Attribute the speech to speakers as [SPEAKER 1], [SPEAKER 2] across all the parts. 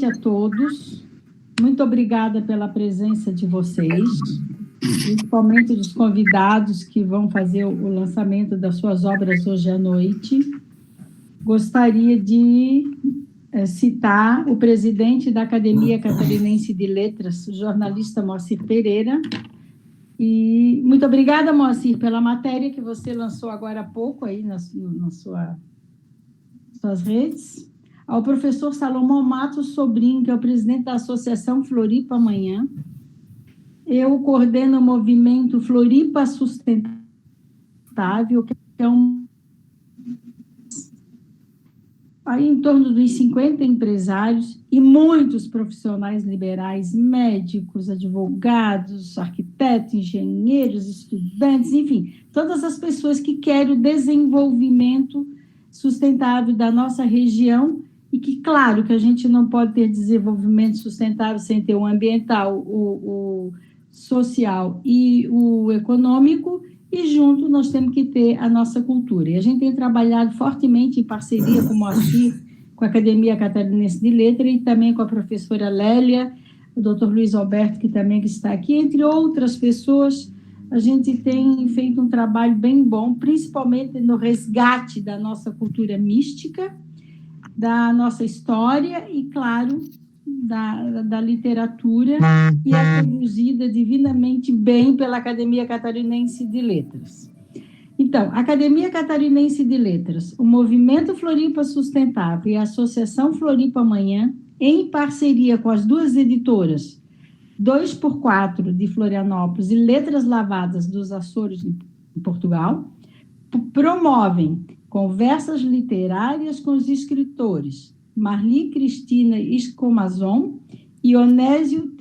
[SPEAKER 1] noite a todos. Muito obrigada pela presença de vocês, principalmente dos convidados que vão fazer o lançamento das suas obras hoje à noite. Gostaria de citar o presidente da Academia Catarinense de Letras, o jornalista Moacir Pereira. E muito obrigada, Moacir, pela matéria que você lançou agora há pouco aí nas suas redes. Ao professor Salomão Matos Sobrinho, que é o presidente da Associação Floripa Amanhã. Eu coordeno o movimento Floripa Sustentável, que é aí em torno dos 50 empresários e muitos profissionais liberais, médicos, advogados, arquitetos, engenheiros, estudantes, enfim, todas as pessoas que querem o desenvolvimento sustentável da nossa região. E que, claro, que a gente não pode ter desenvolvimento sustentável sem ter o ambiental, o social e o econômico, e junto nós temos que ter a nossa cultura. E a gente tem trabalhado fortemente em parceria com o Moacir, com a Academia Catarinense de Letras, e também com a professora Lélia, o doutor Luiz Alberto, que também está aqui, entre outras pessoas. A gente tem feito um trabalho bem bom, principalmente no resgate da nossa cultura mística, da nossa história e, claro, da literatura, que é produzida divinamente bem pela Academia Catarinense de Letras. Então, a Academia Catarinense de Letras, o Movimento Floripa Sustentável e a Associação Floripa Amanhã, em parceria com as duas editoras, 2x4 de Florianópolis e Letras Lavadas dos Açores, em Portugal, promovem conversas literárias com os escritores Marli Cristina Escomazon e Onésio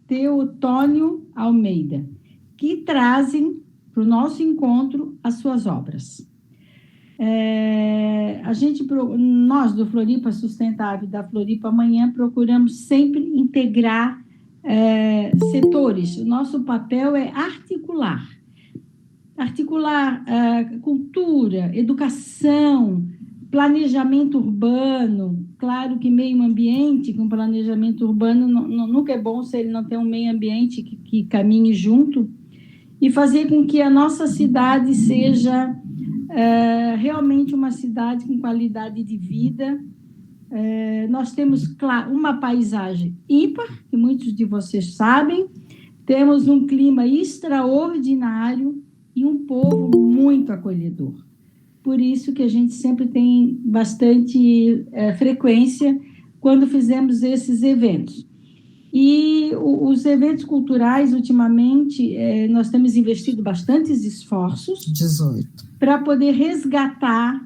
[SPEAKER 1] Teotônio Almeida, que trazem para o nosso encontro as suas obras. Nós, do Floripa Sustentável e da Floripa Amanhã, procuramos sempre integrar setores. O nosso papel é articular cultura, educação, planejamento urbano. Claro que meio ambiente, com planejamento urbano, nunca é bom se ele não tem um meio ambiente que caminhe junto, e fazer com que a nossa cidade seja realmente uma cidade com qualidade de vida. Nós temos, claro, uma paisagem ímpar, que muitos de vocês sabem, temos um clima extraordinário, e um povo muito acolhedor. Por isso que a gente sempre tem bastante frequência quando fizemos esses eventos. E os eventos culturais, ultimamente, nós temos investido bastantes esforços
[SPEAKER 2] 18
[SPEAKER 1] para poder resgatar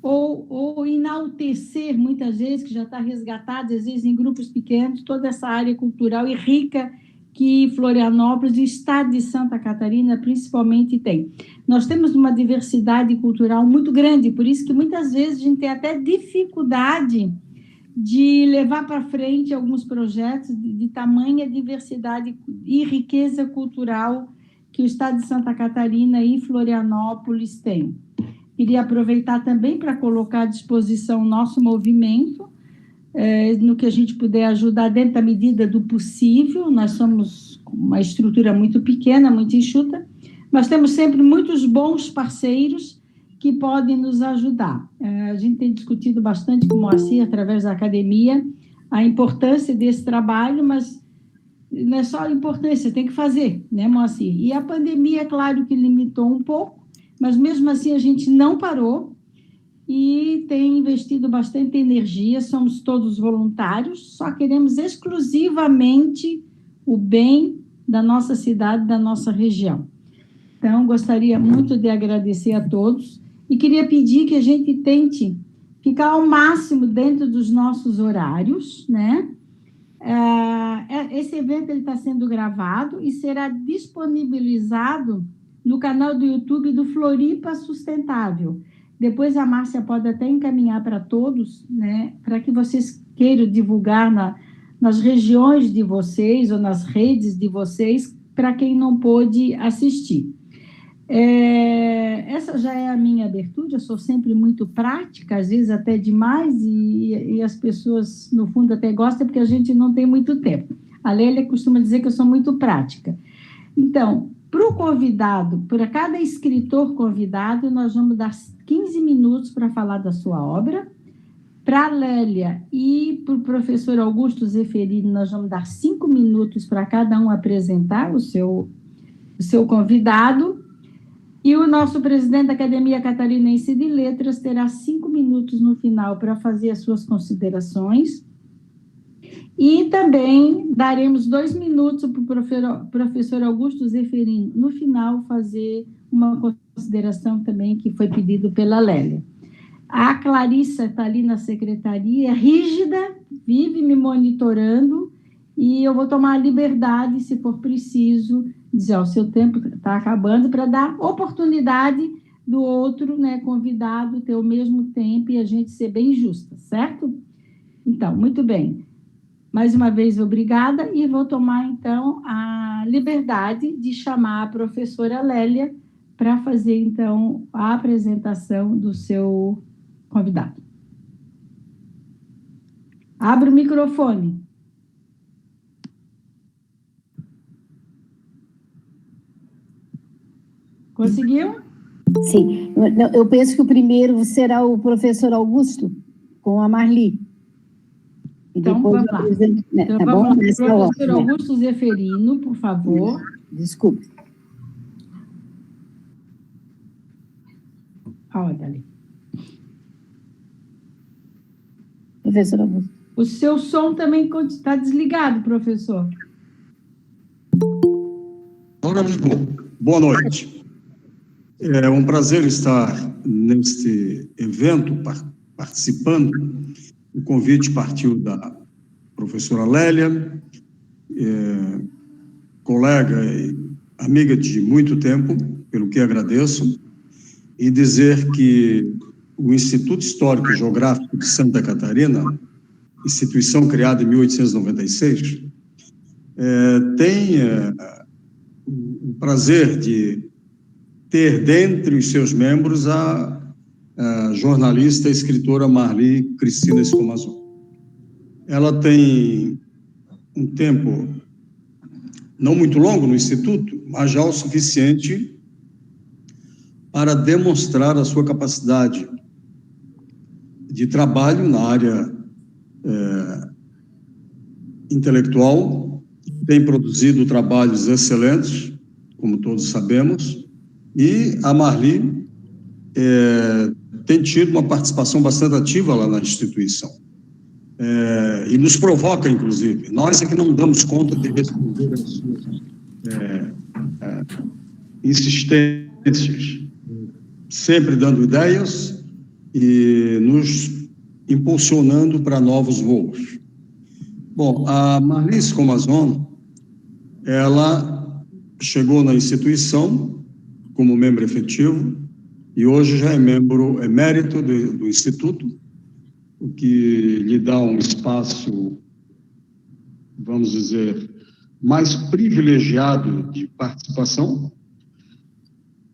[SPEAKER 1] ou enaltecer, muitas vezes, que já está resgatado, às vezes em grupos pequenos, toda essa área cultural e rica que Florianópolis e o estado de Santa Catarina, principalmente, tem. Nós temos uma diversidade cultural muito grande, por isso que muitas vezes a gente tem até dificuldade de levar para frente alguns projetos de tamanha diversidade e riqueza cultural que o estado de Santa Catarina e Florianópolis têm. Queria aproveitar também para colocar à disposição o nosso movimento, no que a gente puder ajudar dentro da medida do possível. Nós somos uma estrutura muito pequena, muito enxuta, mas temos sempre muitos bons parceiros que podem nos ajudar. A gente tem discutido bastante com o Moacir, através da academia, a importância desse trabalho, mas não é só a importância, tem que fazer, né, Moacir? E a pandemia, é claro que limitou um pouco, mas mesmo assim a gente não parou, e tem investido bastante energia, somos todos voluntários, só queremos exclusivamente o bem da nossa cidade, da nossa região. Então, gostaria muito de agradecer a todos e queria pedir que a gente tente ficar ao máximo dentro dos nossos horários, né? Esse evento está sendo gravado e será disponibilizado no canal do YouTube do Floripa Sustentável. Depois a Márcia pode até encaminhar para todos, né, para que vocês queiram divulgar nas regiões de vocês ou nas redes de vocês, para quem não pôde assistir. Essa já é a minha abertura, eu sou sempre muito prática, às vezes até demais, e as pessoas, no fundo, até gostam, porque a gente não tem muito tempo. A Lélia costuma dizer que eu sou muito prática. Então, para o convidado, para cada escritor convidado, nós vamos dar 15 minutos para falar da sua obra. Para a Lélia e para o professor Augusto Zeferino, nós vamos dar 5 minutos para cada um apresentar o seu convidado. E o nosso presidente da Academia Catarinense de Letras terá 5 minutos no final para fazer as suas considerações. E também daremos 2 minutos para o professor Augusto Zeferino, no final, fazer uma consideração também que foi pedido pela Lélia. A Clarissa está ali na secretaria, rígida, vive me monitorando, e eu vou tomar a liberdade, se for preciso, dizer, o seu tempo está acabando, para dar oportunidade do outro, né, convidado ter o mesmo tempo e a gente ser bem justa, certo? Então, muito bem. Mais uma vez, obrigada, e vou tomar, então, a liberdade de chamar a professora Lélia para fazer, então, a apresentação do seu convidado. Abra o microfone. Conseguiu?
[SPEAKER 2] Sim. Eu penso que o primeiro será o professor Augusto, com a Marli.
[SPEAKER 1] Então, vamos lá. Então, tá bom? Professor Augusto Zeferino, por favor.
[SPEAKER 2] Desculpe.
[SPEAKER 1] Olha ali.
[SPEAKER 2] Professor Augusto.
[SPEAKER 1] O seu som também está desligado, professor.
[SPEAKER 3] Boa noite. É um prazer estar neste evento, participando. O convite partiu da professora Lélia, colega e amiga de muito tempo, pelo que agradeço, e dizer que o Instituto Histórico e Geográfico de Santa Catarina, instituição criada em 1896, tem o prazer de ter dentre os seus membros a jornalista e escritora Marli Cristina Escomazon. Ela tem um tempo não muito longo no Instituto, mas já o suficiente para demonstrar a sua capacidade de trabalho na área intelectual. Tem produzido trabalhos excelentes, como todos sabemos, e a Marli tem tido uma participação bastante ativa lá na instituição. E nos provoca, inclusive. Nós é que não damos conta de responder às suas insistências, sempre dando ideias e nos impulsionando para novos voos. Bom, a Marli Escomazon, ela chegou na instituição como membro efetivo e hoje já é membro emérito do Instituto, o que lhe dá um espaço, vamos dizer, mais privilegiado de participação.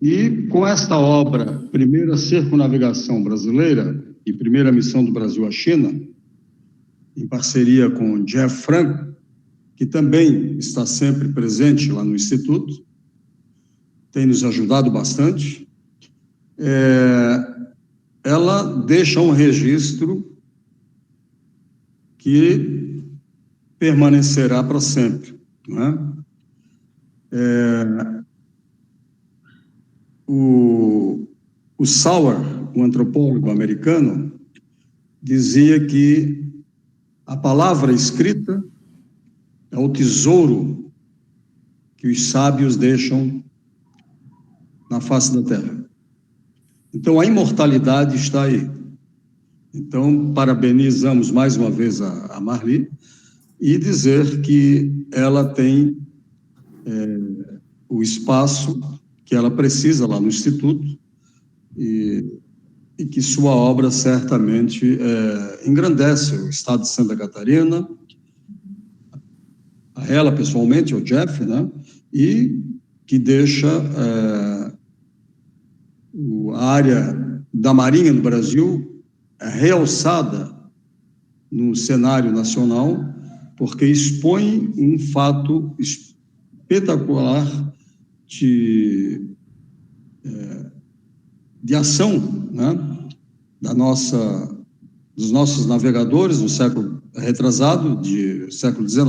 [SPEAKER 3] E com esta obra, Primeira Circunnavigação Brasileira e Primeira Missão do Brasil à China, em parceria com Jeff Franco, que também está sempre presente lá no Instituto, tem nos ajudado bastante, ela deixa um registro que permanecerá para sempre, não é? O Sauer, um antropólogo americano, dizia que a palavra escrita é o tesouro que os sábios deixam na face da terra. Então, a imortalidade está aí. Então, parabenizamos mais uma vez a Marli e dizer que ela tem o espaço que ela precisa lá no Instituto e que sua obra certamente engrandece o estado de Santa Catarina, a ela pessoalmente, ao Jeff, né? E que deixa a área da Marinha no Brasil é realçada no cenário nacional, porque expõe um fato espetacular de ação, né, dos nossos navegadores no século retrasado, do século XIX,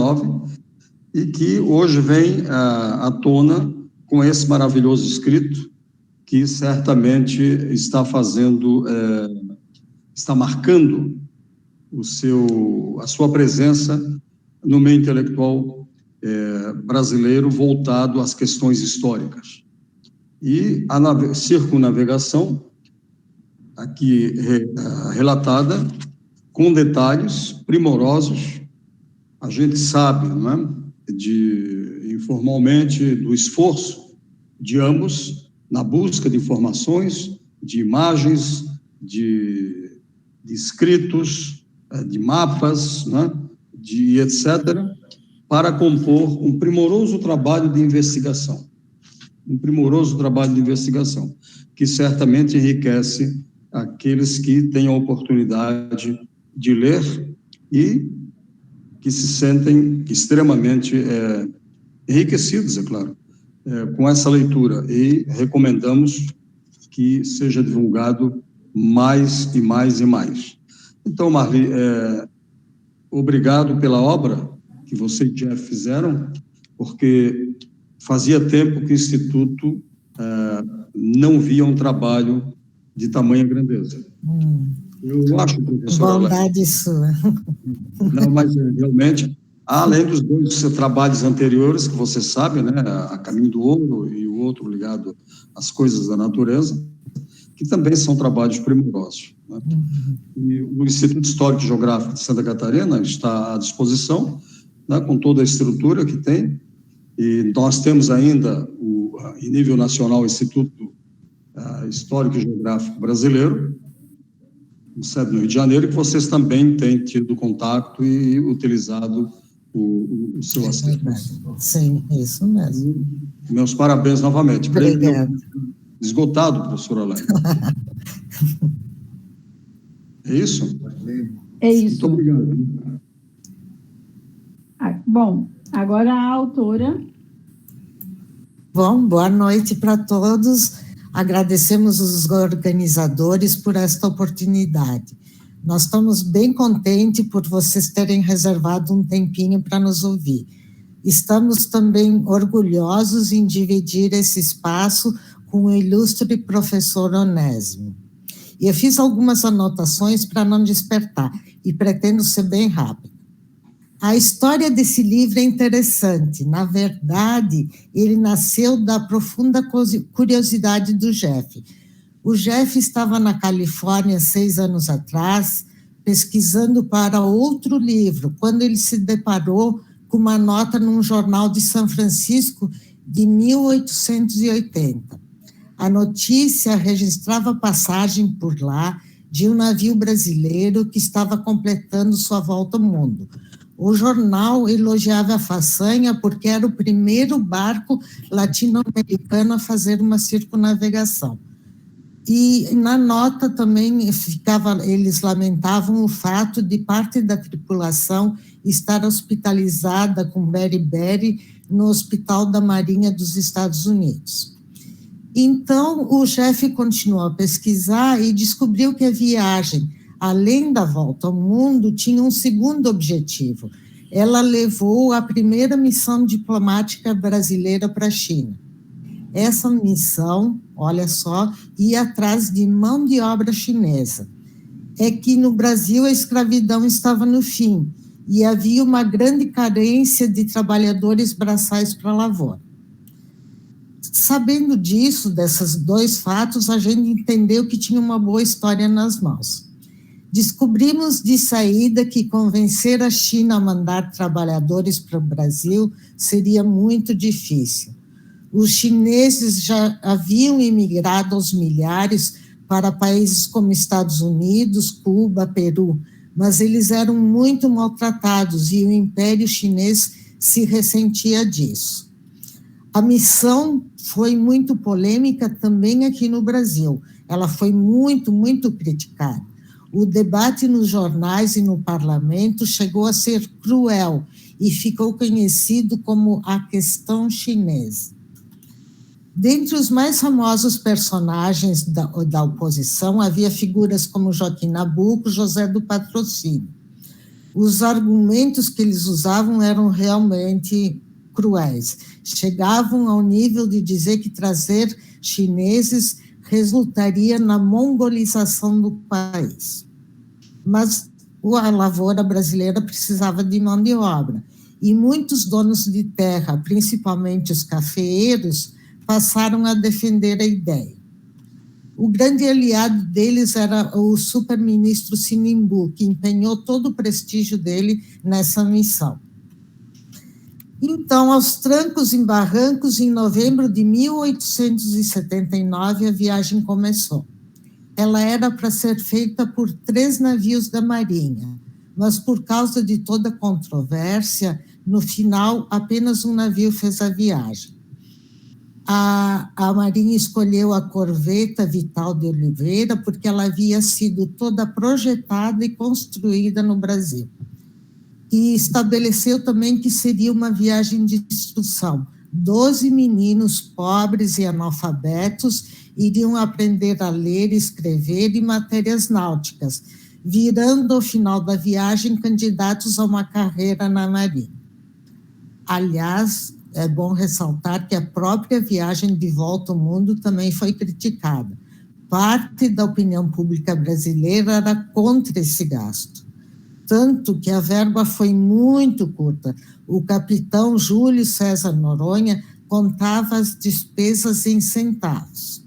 [SPEAKER 3] e que hoje vem à tona com esse maravilhoso escrito, que certamente está marcando a sua presença no meio intelectual brasileiro voltado às questões históricas. E a circunnavegação, aqui relatada, com detalhes primorosos, a gente sabe, não é? Informalmente, do esforço de ambos na busca de informações, de imagens, de escritos, de mapas, né? Etc., para compor um primoroso trabalho de investigação. Que certamente enriquece aqueles que têm a oportunidade de ler e que se sentem extremamente enriquecidos, é claro, com essa leitura. E recomendamos que seja divulgado mais e mais e mais. Então, Marli, obrigado pela obra que você e Jeff fizeram, porque fazia tempo que o Instituto não via um trabalho de tamanha grandeza. Eu acho, professor
[SPEAKER 4] Bondade sua.
[SPEAKER 3] Não, mas realmente, além dos dois trabalhos anteriores, que você sabe, né, A Caminho do Ouro e o outro ligado às coisas da natureza, que também são trabalhos primorosos, né? E o Instituto Histórico e Geográfico de Santa Catarina está à disposição, né, com toda a estrutura que tem, e nós temos ainda, em nível nacional, o Instituto Histórico e Geográfico Brasileiro, sede no Rio de Janeiro, que vocês também têm tido contato e utilizado o seu acervo.
[SPEAKER 4] Sim, isso mesmo.
[SPEAKER 3] Meus parabéns novamente.
[SPEAKER 4] Obrigado.
[SPEAKER 3] Esgotado, professora Laine. É isso?
[SPEAKER 1] É isso.
[SPEAKER 3] Muito obrigado.
[SPEAKER 1] Bom, agora a autora.
[SPEAKER 4] Bom, boa noite para todos. Agradecemos os organizadores por esta oportunidade. Nós estamos bem contentes por vocês terem reservado um tempinho para nos ouvir. Estamos também orgulhosos em dividir esse espaço com o ilustre professor Onésimo. E eu fiz algumas anotações para não despertar, e pretendo ser bem rápido. A história desse livro é interessante. Na verdade, ele nasceu da profunda curiosidade do Jeff. O Jeff estava na Califórnia 6 anos atrás, pesquisando para outro livro, quando ele se deparou com uma nota num jornal de São Francisco de 1880. A notícia registrava passagem por lá de um navio brasileiro que estava completando sua volta ao mundo. O jornal elogiava a façanha porque era o primeiro barco latino-americano a fazer uma circunnavegação. E na nota também eles lamentavam o fato de parte da tripulação estar hospitalizada com beriberi no Hospital da Marinha dos Estados Unidos. Então, o chefe continuou a pesquisar e descobriu que a viagem, além da volta ao mundo, tinha um segundo objetivo. Ela levou a primeira missão diplomática brasileira para a China. Essa missão, olha só, ia atrás de mão de obra chinesa. É que no Brasil a escravidão estava no fim e havia uma grande carência de trabalhadores braçais para a lavoura. Sabendo disso, desses dois fatos, a gente entendeu que tinha uma boa história nas mãos. Descobrimos de saída que convencer a China a mandar trabalhadores para o Brasil seria muito difícil. Os chineses já haviam imigrado aos milhares para países como Estados Unidos, Cuba, Peru, mas eles eram muito maltratados e o Império Chinês se ressentia disso. A missão foi muito polêmica também aqui no Brasil. Ela foi muito, muito criticada. O debate nos jornais e no parlamento chegou a ser cruel e ficou conhecido como a questão chinesa. Dentre os mais famosos personagens da oposição, havia figuras como Joaquim Nabuco, José do Patrocínio. Os argumentos que eles usavam eram realmente cruéis. Chegavam ao nível de dizer que trazer chineses resultaria na mongolização do país. Mas a lavoura brasileira precisava de mão de obra. E muitos donos de terra, principalmente os cafeeiros, passaram a defender a ideia. O grande aliado deles era o super-ministro Sinimbu, que empenhou todo o prestígio dele nessa missão. Então, aos trancos e barrancos, em novembro de 1879, a viagem começou. Ela era para ser feita por 3 navios da Marinha, mas por causa de toda a controvérsia, no final, apenas um navio fez a viagem. A Marinha escolheu a corveta Vital de Oliveira porque ela havia sido toda projetada e construída no Brasil. E estabeleceu também que seria uma viagem de instrução. 12 meninos pobres e analfabetos iriam aprender a ler, escrever e matérias náuticas, virando ao final da viagem candidatos a uma carreira na Marinha. Aliás, é bom ressaltar que a própria viagem de volta ao mundo também foi criticada. Parte da opinião pública brasileira era contra esse gasto. Tanto que a verba foi muito curta. O capitão Júlio César Noronha contava as despesas em centavos.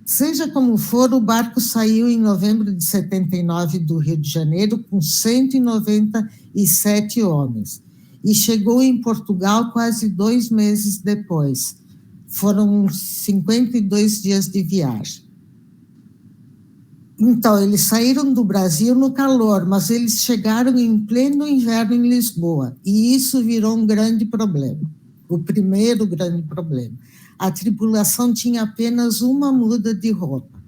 [SPEAKER 4] Seja como for, o barco saiu em novembro de 79 do Rio de Janeiro com 197 homens e chegou em Portugal quase 2 meses depois. Foram 52 dias de viagem. Então, eles saíram do Brasil no calor, mas eles chegaram em pleno inverno em Lisboa, e isso virou um grande problema, o primeiro grande problema. A tripulação tinha apenas uma muda de roupa.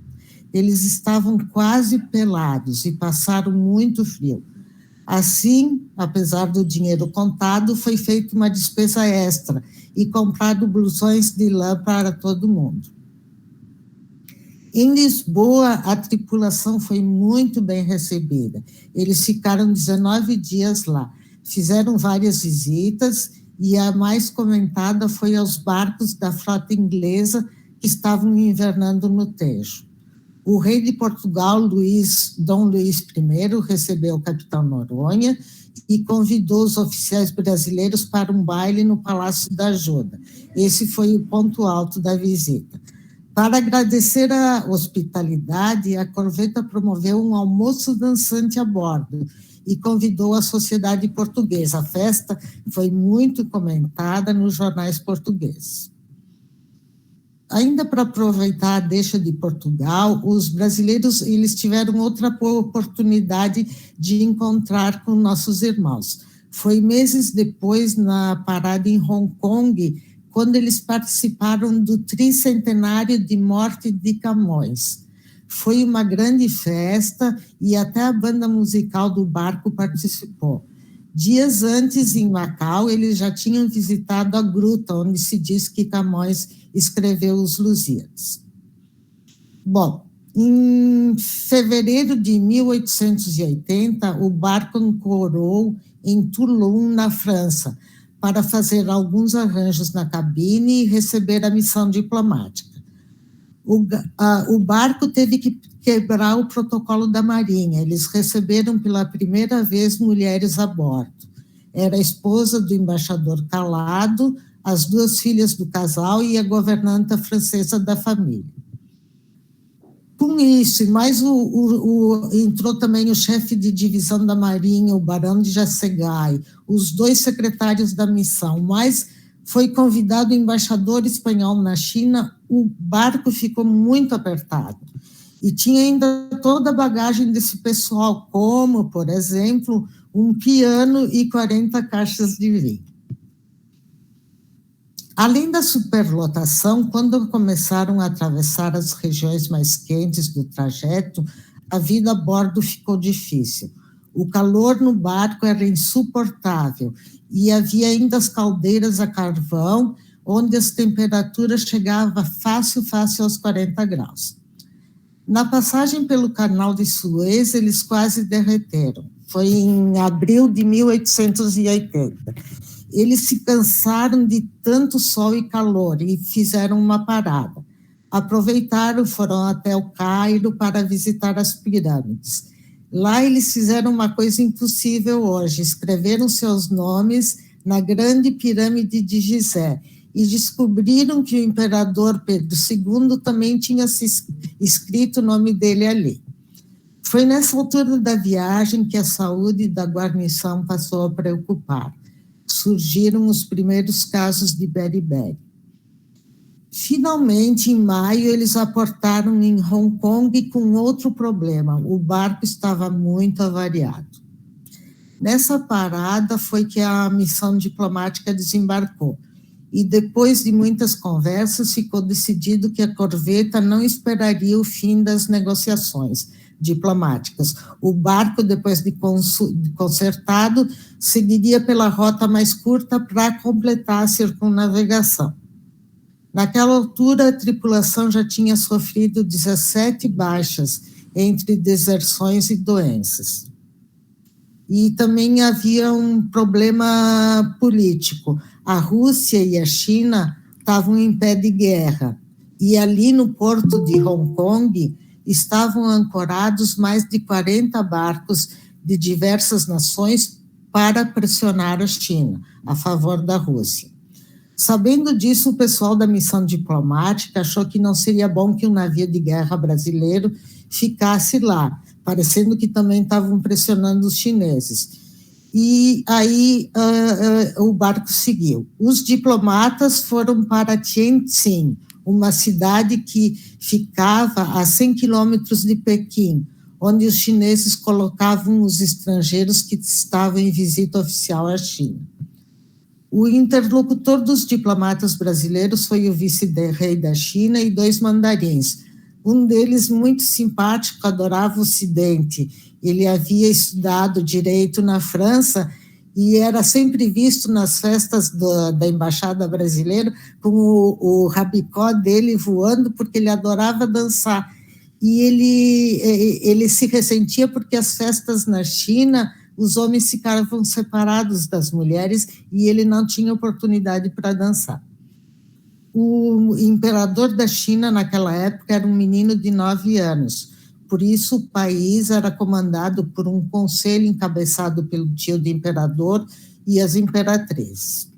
[SPEAKER 4] Eles estavam quase pelados e passaram muito frio. Assim, apesar do dinheiro contado, foi feita uma despesa extra e comprado blusões de lã para todo mundo. Em Lisboa, a tripulação foi muito bem recebida. Eles ficaram 19 dias lá, fizeram várias visitas e a mais comentada foi aos barcos da frota inglesa que estavam invernando no Tejo. O rei de Portugal, Dom Luís I, recebeu o capitão Noronha e convidou os oficiais brasileiros para um baile no Palácio da Ajuda. Esse foi o ponto alto da visita. Para agradecer a hospitalidade, a corveta promoveu um almoço dançante a bordo e convidou a sociedade portuguesa. A festa foi muito comentada nos jornais portugueses. Ainda para aproveitar a deixa de Portugal, os brasileiros eles tiveram outra oportunidade de encontrar com nossos irmãos. Foi meses depois, na parada em Hong Kong, quando eles participaram do tricentenário de morte de Camões. Foi uma grande festa e até a banda musical do barco participou. Dias antes, em Macau, eles já tinham visitado a gruta, onde se diz que Camões escreveu os Lusíadas. Bom, em fevereiro de 1880, o barco ancorou em Toulon, na França, para fazer alguns arranjos na cabine e receber a missão diplomática. O barco teve que quebrar o protocolo da Marinha. Eles receberam pela primeira vez mulheres a bordo. Era a esposa do embaixador Calado, as 2 filhas do casal e a governanta francesa da família. Com isso, e mais entrou também o chefe de divisão da Marinha, o barão de Jacegai, os 2 secretários da missão, mas foi convidado o embaixador espanhol na China. O barco ficou muito apertado. E tinha ainda toda a bagagem desse pessoal, como, por exemplo, um piano e 40 caixas de vinho. Além da superlotação, quando começaram a atravessar as regiões mais quentes do trajeto, a vida a bordo ficou difícil. O calor no barco era insuportável e havia ainda as caldeiras a carvão, onde as temperaturas chegavam fácil aos 40 graus. Na passagem pelo canal de Suez, eles quase derreteram. Foi em abril de 1880. Eles se cansaram de tanto sol e calor e fizeram uma parada. Aproveitaram, foram até o Cairo para visitar as pirâmides. Lá eles fizeram uma coisa impossível hoje, escreveram seus nomes na grande pirâmide de Gizé e descobriram que o imperador Pedro II também tinha escrito o nome dele ali. Foi nessa altura da viagem que a saúde da guarnição passou a preocupar. Surgiram os primeiros casos de beriberi. Finalmente, em maio, eles aportaram em Hong Kong com outro problema. O barco estava muito avariado. Nessa parada foi que a missão diplomática desembarcou. E depois de muitas conversas, ficou decidido que a corveta não esperaria o fim das negociações diplomáticas. O barco, depois de consertado, seguiria pela rota mais curta para completar a circunnavegação. Naquela altura, a tripulação já tinha sofrido 17 baixas, entre deserções e doenças. E também havia um problema político. A Rússia e a China estavam em pé de guerra, e ali no porto de Hong Kong estavam ancorados mais de 40 barcos de diversas nações para pressionar a China a favor da Rússia. Sabendo disso, o pessoal da missão diplomática achou que não seria bom que um navio de guerra brasileiro ficasse lá, parecendo que também estavam pressionando os chineses. E aí o barco seguiu. Os diplomatas foram para Tianjin, uma cidade que ficava a 100 quilômetros de Pequim, onde os chineses colocavam os estrangeiros que estavam em visita oficial à China. O interlocutor dos diplomatas brasileiros foi o vice-rei da China e 2 mandarins. Um deles, muito simpático, adorava o Ocidente. Ele havia estudado direito na França e era sempre visto nas festas da Embaixada Brasileira com o rabicó dele voando, porque ele adorava dançar. E ele se ressentia porque as festas na China, os homens ficavam separados das mulheres e ele não tinha oportunidade para dançar. O imperador da China, naquela época, era um menino de 9 anos. Por isso, o país era comandado por um conselho encabeçado pelo tio do imperador e as imperatrizes.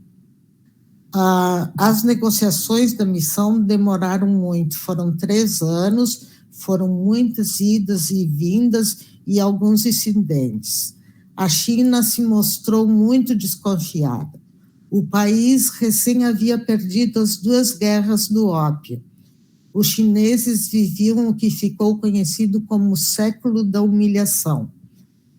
[SPEAKER 4] As negociações da missão demoraram muito, foram 3 anos, foram muitas idas e vindas e alguns incidentes. A China se mostrou muito desconfiada. O país recém havia perdido as 2 guerras do ópio. Os chineses viviam o que ficou conhecido como o século da humilhação.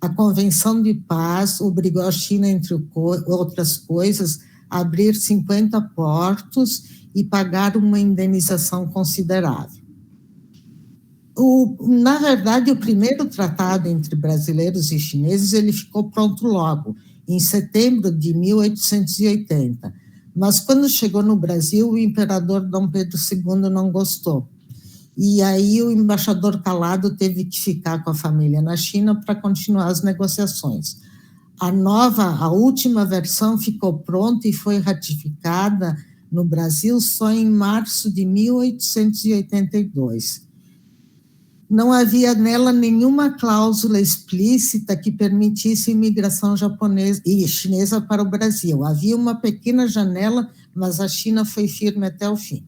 [SPEAKER 4] A Convenção de Paz obrigou a China, entre outras coisas, a abrir 50 portos e pagar uma indenização considerável. Na verdade, o primeiro tratado entre brasileiros e chineses ele ficou pronto logo, em setembro de 1880. Mas quando chegou no Brasil, o imperador Dom Pedro II não gostou. E aí o embaixador Calado teve que ficar com a família na China para continuar as negociações. A última versão ficou pronta e foi ratificada no Brasil só em março de 1882. Não havia nela nenhuma cláusula explícita que permitisse imigração japonesa e chinesa para o Brasil. Havia uma pequena janela, mas a China foi firme até o fim.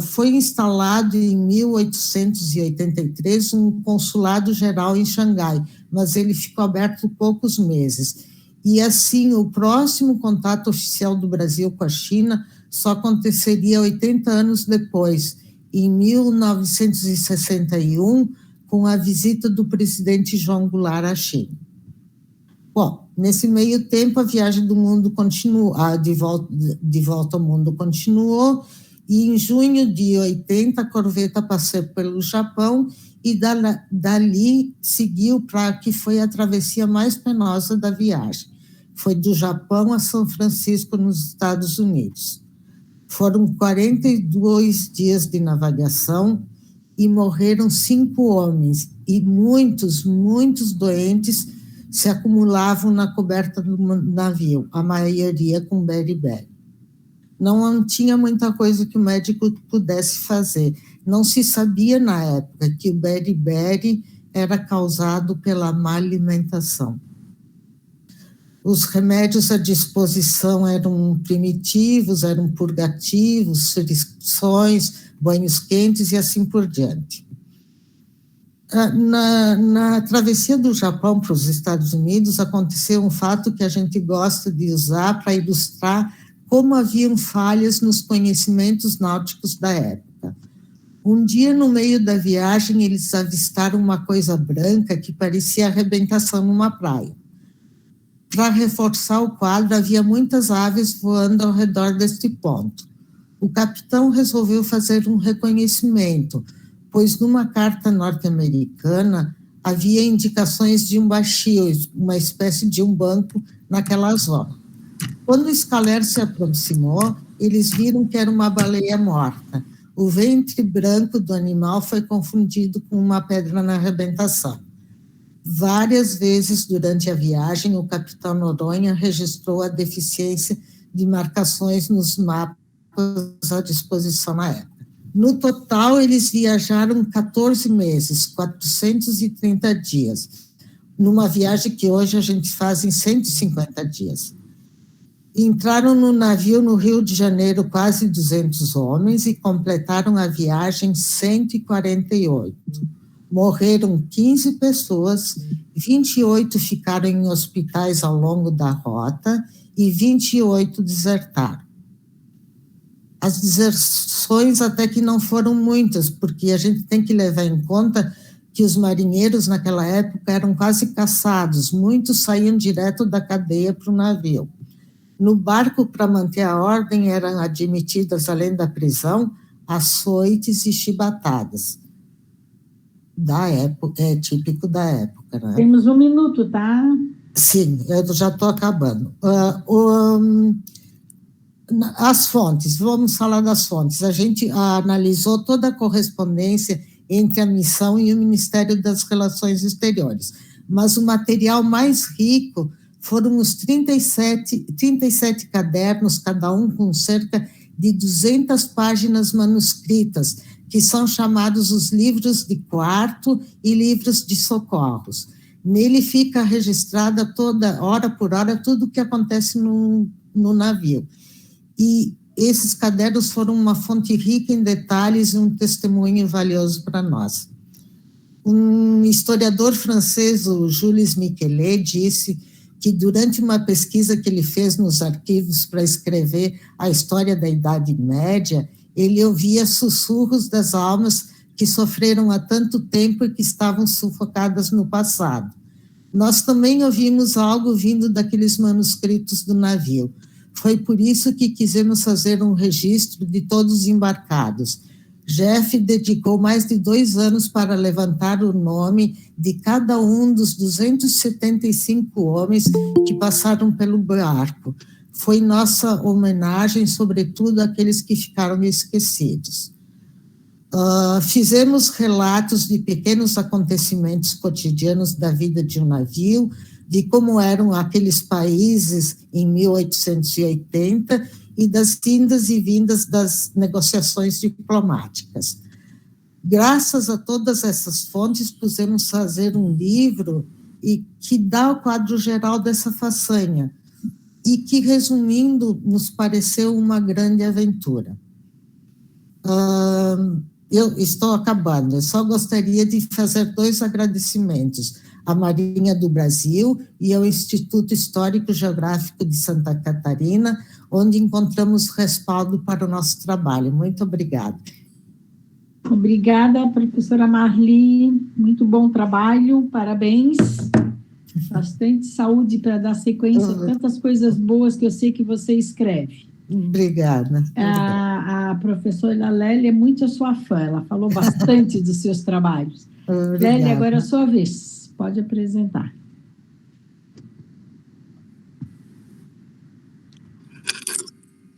[SPEAKER 4] Foi instalado em 1883 um consulado geral em Xangai, mas ele ficou aberto poucos meses. E assim, o próximo contato oficial do Brasil com a China só aconteceria 80 anos depois, em 1961, com a visita do presidente João Goulart à China. Bom, Nesse meio tempo, a viagem do mundo continuou, de volta ao mundo continuou, e em junho de 80, a corveta passou pelo Japão e dali seguiu para que foi a travessia mais penosa da viagem. Foi do Japão a São Francisco, nos Estados Unidos. Foram 42 dias de navegação e morreram 5 homens, e muitos doentes se acumulavam na coberta do navio, a maioria com beriberi. Não tinha muita coisa que o médico pudesse fazer. Não se sabia na época que o beriberi era causado pela má alimentação. Os remédios à disposição eram primitivos, eram purgativos, fricções, banhos quentes e assim por diante. Na travessia do Japão para os Estados Unidos, aconteceu um fato que a gente gosta de usar para ilustrar como haviam falhas nos conhecimentos náuticos da época. Um dia, no meio da viagem, eles avistaram uma coisa branca que parecia arrebentação numa praia. Para reforçar o quadro, havia muitas aves voando ao redor deste ponto. O capitão resolveu fazer um reconhecimento, pois numa carta norte-americana havia indicações de um baixio, uma espécie de um banco naquela zona. Quando o escaler se aproximou, eles viram que era uma baleia morta. O ventre branco do animal foi confundido com uma pedra na arrebentação. Várias vezes durante a viagem, o capitão Noronha registrou a deficiência de marcações nos mapas à disposição na época. No total, eles viajaram 14 meses, 430 dias, numa viagem que hoje a gente faz em 150 dias. Entraram no navio no Rio de Janeiro quase 200 homens e completaram a viagem 148. Morreram 15 pessoas, 28 ficaram em hospitais ao longo da rota e 28 desertaram. As deserções até que não foram muitas, porque a gente tem que levar em conta que os marinheiros naquela época eram quase caçados, muitos saíam direto da cadeia para o navio. No barco, para manter a ordem, eram admitidas, além da prisão, açoites e chibatadas. Da época, é típico da época, né?
[SPEAKER 1] Temos 1 minuto, tá?
[SPEAKER 4] Sim, eu já estou acabando. As fontes, vamos falar das fontes. A gente analisou toda a correspondência entre a missão e o Ministério das Relações Exteriores, mas o material mais rico foram os 37 cadernos, cada um com cerca de 200 páginas manuscritas, que são chamados os livros de quarto e livros de socorros. Nele fica registrada toda, hora por hora, tudo o que acontece no navio. E esses cadernos foram uma fonte rica em detalhes e um testemunho valioso para nós. Um historiador francês, o Jules Michelet, disse que durante uma pesquisa que ele fez nos arquivos para escrever a história da Idade Média, ele ouvia sussurros das almas que sofreram há tanto tempo e que estavam sufocadas no passado. Nós também ouvimos algo vindo daqueles manuscritos do navio. Foi por isso que quisemos fazer um registro de todos os embarcados. Jeff dedicou mais de 2 anos para levantar o nome de cada um dos 275 homens que passaram pelo barco. Foi nossa homenagem, sobretudo, àqueles que ficaram esquecidos. Fizemos relatos de pequenos acontecimentos cotidianos da vida de um navio, de como eram aqueles países em 1880 e das indas e vindas das negociações diplomáticas. Graças a todas essas fontes, pudemos fazer um livro que dá o quadro geral dessa façanha, e que, resumindo, nos pareceu uma grande aventura. Eu estou acabando, eu só gostaria de fazer 2 agradecimentos, à Marinha do Brasil e ao Instituto Histórico Geográfico de Santa Catarina, onde encontramos respaldo para o nosso trabalho. Muito obrigada.
[SPEAKER 1] Obrigada, professora Marli, muito bom trabalho, parabéns. Bastante saúde para dar sequência a tantas coisas boas que eu sei que você escreve.
[SPEAKER 4] Obrigada.
[SPEAKER 1] A professora Lélia é muito a sua fã, ela falou bastante dos seus trabalhos. Lélia, agora é a sua vez, pode apresentar.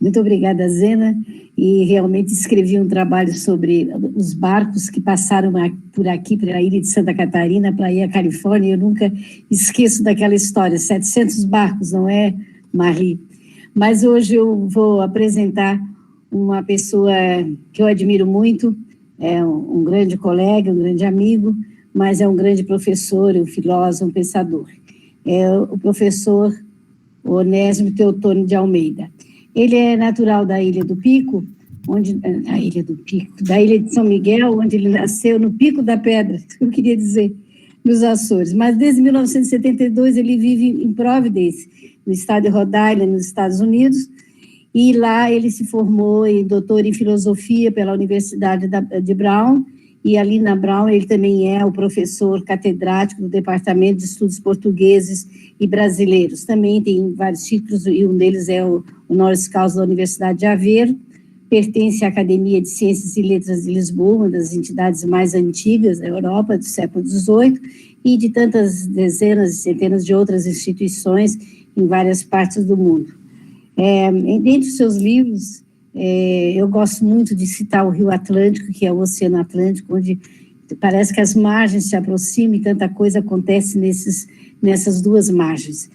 [SPEAKER 2] Muito obrigada, Zena, e realmente escrevi um trabalho sobre os barcos que passaram por aqui, pela ilha de Santa Catarina, para ir à Califórnia. Eu nunca esqueço daquela história, 700 barcos, não é, Marie? Mas hoje eu vou apresentar uma pessoa que eu admiro muito, é um grande colega, um grande amigo, mas é um grande professor, um filósofo, um pensador. É o professor Onésimo Teotônio de Almeida. Ele é natural da Ilha do Pico, da Ilha de São Miguel, onde ele nasceu, no Pico da Pedra, eu queria dizer, nos Açores. Mas desde 1972 ele vive em Providence, no estado de Rhode Island, nos Estados Unidos, e lá ele se formou em doutor em filosofia pela Universidade de Brown, e ali na Brown ele também é o professor catedrático do Departamento de Estudos Portugueses e Brasileiros. Também tem vários títulos, e um deles é o honoris causa da Universidade de Aveiro, pertence à Academia de Ciências e Letras de Lisboa, uma das entidades mais antigas da Europa, do século XVIII, e de tantas dezenas e centenas de outras instituições em várias partes do mundo. Dentre os seus livros, eu gosto muito de citar o Rio Atlântico, que é o Oceano Atlântico, onde parece que as margens se aproximam e tanta coisa acontece nessas duas margens.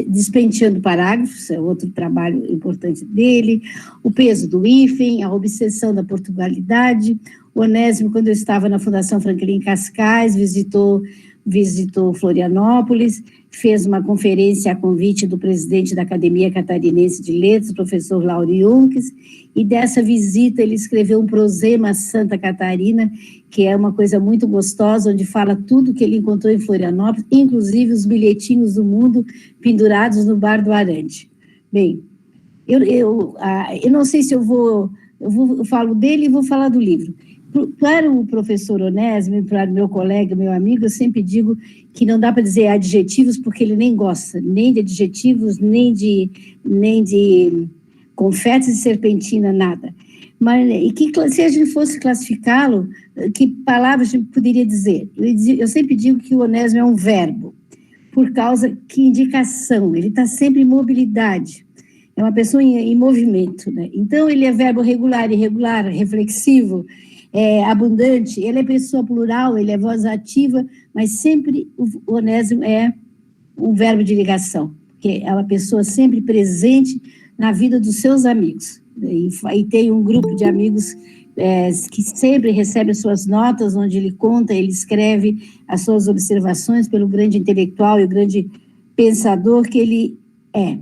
[SPEAKER 2] Despenteando Parágrafos, é outro trabalho importante dele, O Peso do Hífen, A Obsessão da Portugalidade. O Onésimo, quando eu estava na Fundação Franklin Cascais, visitou Florianópolis, fez uma conferência a convite do presidente da Academia Catarinense de Letras, professor Lauro Junques, e dessa visita ele escreveu um prosema a Santa Catarina, que é uma coisa muito gostosa, onde fala tudo que ele encontrou em Florianópolis, inclusive os bilhetinhos do mundo pendurados no Bar do Arante. Bem, eu não sei se eu falo dele e vou falar do livro. Para o professor Onésimo, para o meu colega, meu amigo, eu sempre digo que não dá para dizer adjetivos, porque ele nem gosta, nem de adjetivos, nem de confetes e serpentina, nada. Mas se a gente fosse classificá-lo, que palavras a gente poderia dizer? Eu sempre digo que o Onésimo é um verbo, por causa que indicação, ele está sempre em mobilidade, é uma pessoa em movimento, né? Então ele é verbo regular, irregular, reflexivo, abundante, ele é pessoa plural, ele é voz ativa, mas sempre o Onésimo é um verbo de ligação, porque é uma pessoa sempre presente na vida dos seus amigos. E tem um grupo de amigos que sempre recebe as suas notas, onde ele conta, ele escreve as suas observações pelo grande intelectual e o grande pensador que ele é.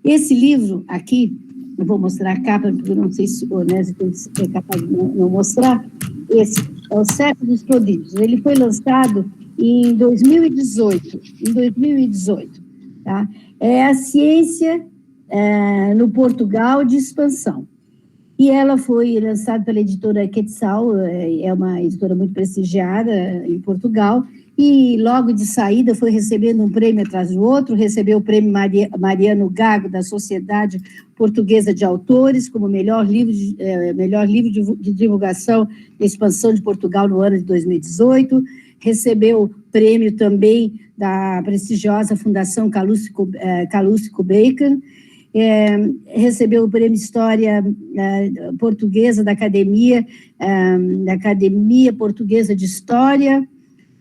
[SPEAKER 2] Esse livro aqui, eu vou mostrar a capa, porque eu não sei se o Onésimo é capaz de não mostrar. Esse é o Século dos Prodígios. Ele foi lançado em 2018. Tá? É a ciência no Portugal de expansão. E ela foi lançada pela editora Quetzal, é uma editora muito prestigiada em Portugal, e logo de saída foi recebendo um prêmio atrás do outro, recebeu o prêmio Mariano Gago, da Sociedade Portuguesa de Autores, como melhor livro de divulgação e expansão de Portugal no ano de 2018, recebeu o prêmio também da prestigiosa Fundação Calouste Bacon, recebeu o prêmio História Portuguesa da Academia Portuguesa de História,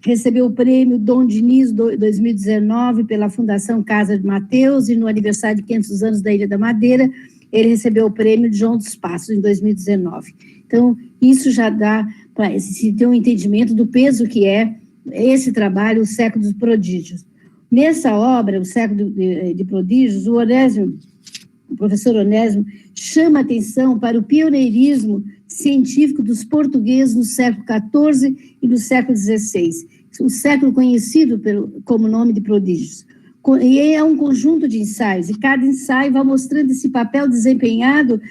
[SPEAKER 2] recebeu o prêmio Dom Diniz 2019 pela Fundação Casa de Mateus, e no aniversário de 500 anos da Ilha da Madeira, ele recebeu o prêmio João dos Passos em 2019. Então, isso já dá para se ter um entendimento do peso que é esse trabalho, o Século dos Prodígios. Nessa obra, o Século de Prodígios, o professor Onésimo chama atenção para o pioneirismo científico dos portugueses no século XIV e no século XVI, um século conhecido como nome de prodígios. E é um conjunto de ensaios, e cada ensaio vai mostrando esse papel desempenhado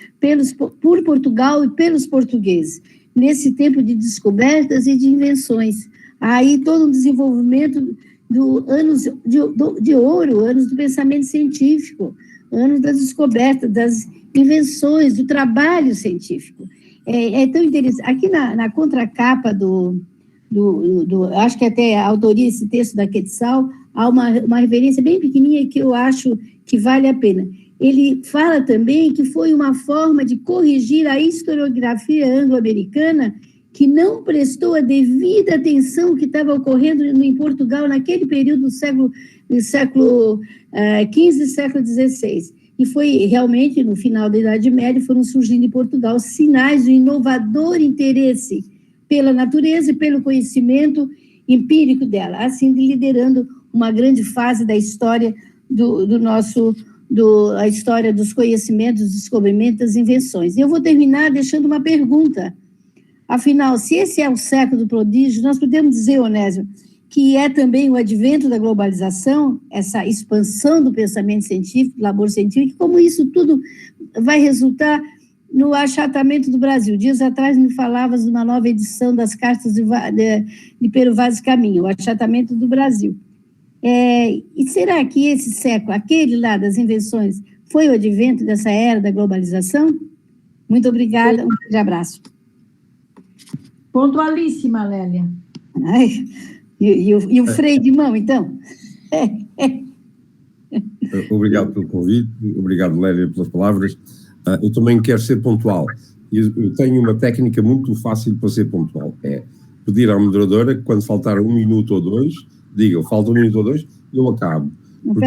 [SPEAKER 2] por Portugal e pelos portugueses, nesse tempo de descobertas e de invenções. Aí todo um desenvolvimento anos de ouro, anos do pensamento científico, anos das descobertas, das invenções, do trabalho científico. É tão interessante. Aqui na contracapa acho que até a autoria desse texto da Quetzal, há uma referência bem pequenininha que eu acho que vale a pena. Ele fala também que foi uma forma de corrigir a historiografia anglo-americana que não prestou a devida atenção que estava ocorrendo em Portugal naquele período do século XV e século XVI. E foi realmente, no final da Idade Média, foram surgindo em Portugal sinais de inovador interesse pela natureza e pelo conhecimento empírico dela, assim liderando uma grande fase da história a história dos conhecimentos, dos descobrimentos, das invenções. E eu vou terminar deixando uma pergunta. Afinal, se esse é o século do prodígio, nós podemos dizer, Onésio, que é também o advento da globalização, essa expansão do pensamento científico, do labor científico, como isso tudo vai resultar no achatamento do Brasil. Dias atrás me falavas de uma nova edição das cartas de Pero Vaz Caminha, o achatamento do Brasil. E será que esse século, aquele lá das invenções, foi o advento dessa era da globalização? Muito obrigada, um grande abraço.
[SPEAKER 1] Pontualíssima, Lélia.
[SPEAKER 2] E o freio de mão, então?
[SPEAKER 5] Obrigado pelo convite, obrigado, Lélia, pelas palavras. Eu também quero ser pontual. Eu tenho uma técnica muito fácil para ser pontual. É pedir à moderadora que, quando faltar 1 minuto ou 2, diga, falta 1 minuto ou 2, eu acabo. Porque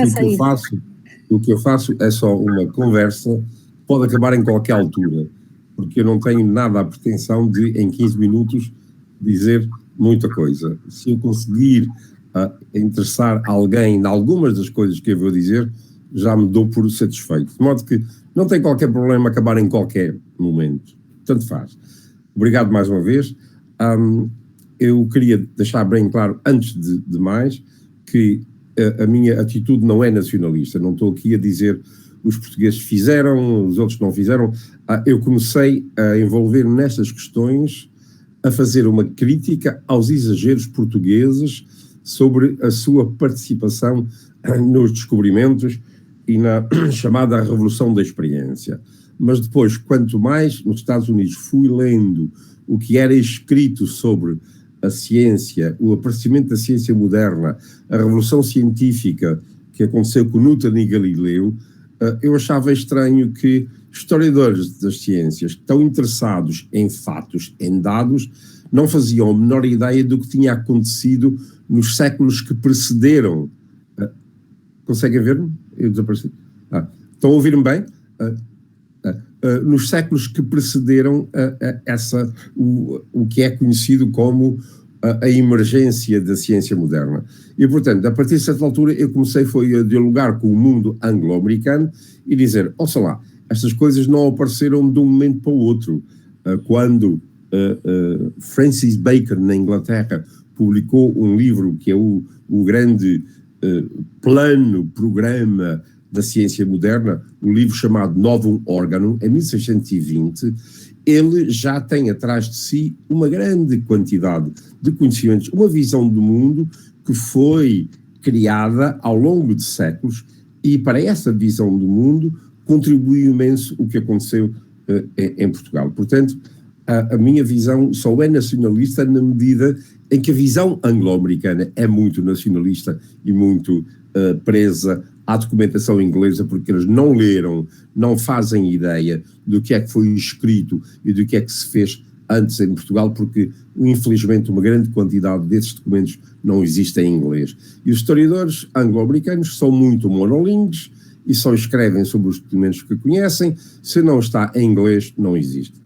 [SPEAKER 5] o que eu faço é só uma conversa, pode acabar em qualquer altura, porque eu não tenho nada a pretensão de, em 15 minutos, dizer muita coisa. Se eu conseguir interessar alguém em algumas das coisas que eu vou dizer, já me dou por satisfeito. De modo que não tem qualquer problema acabar em qualquer momento. Tanto faz. Obrigado mais uma vez. Eu queria deixar bem claro, antes de mais, que a minha atitude não é nacionalista. Não estou aqui a dizer os portugueses fizeram, os outros não fizeram. Eu comecei a envolver nestas questões, a fazer uma crítica aos exageros portugueses sobre a sua participação nos descobrimentos e na chamada Revolução da Experiência. Mas depois, quanto mais nos Estados Unidos fui lendo o que era escrito sobre a ciência, o aparecimento da ciência moderna, a revolução científica que aconteceu com Newton e Galileu, eu achava estranho que historiadores das ciências que estão interessados em fatos, em dados, não faziam a menor ideia do que tinha acontecido nos séculos que precederam. Conseguem ver-me? Eu desapareci. Estão a ouvir-me bem? Nos séculos que precederam o que é conhecido como a emergência da ciência moderna. E, portanto, a partir de certa altura, eu comecei a dialogar com o mundo anglo-americano e dizer, ouça lá, estas coisas não apareceram de um momento para o outro. Quando Francis Bacon, na Inglaterra, publicou um livro que é o grande programa da ciência moderna, um livro chamado Novum Organum, em 1620, ele já tem atrás de si uma grande quantidade de conhecimentos, uma visão do mundo que foi criada ao longo de séculos, e para essa visão do mundo contribuiu imenso o que aconteceu em Portugal. Portanto, a minha visão só é nacionalista na medida em que a visão anglo-americana é muito nacionalista e muito presa à documentação inglesa, porque eles não leram, não fazem ideia do que é que foi escrito e do que é que se fez antes em Portugal, porque, infelizmente, uma grande quantidade desses documentos não existe em inglês. E os historiadores anglo-americanos são muito monolíngues e só escrevem sobre os documentos que conhecem. Se não está em inglês, não existe.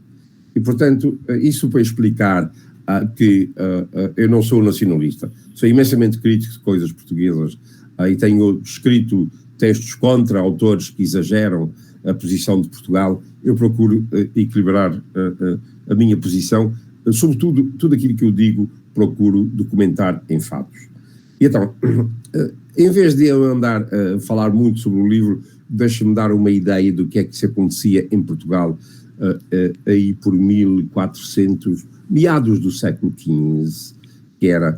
[SPEAKER 5] E, portanto, isso para explicar que eu não sou nacionalista. Sou imensamente crítico de coisas portuguesas e tenho escrito textos contra autores que exageram a posição de Portugal. Eu procuro equilibrar a minha posição, sobretudo, tudo aquilo que eu digo, procuro documentar em fatos. E então, em vez de eu andar a falar muito sobre o livro, deixa-me dar uma ideia do que é que se acontecia em Portugal aí por 1400, meados do século XV, que era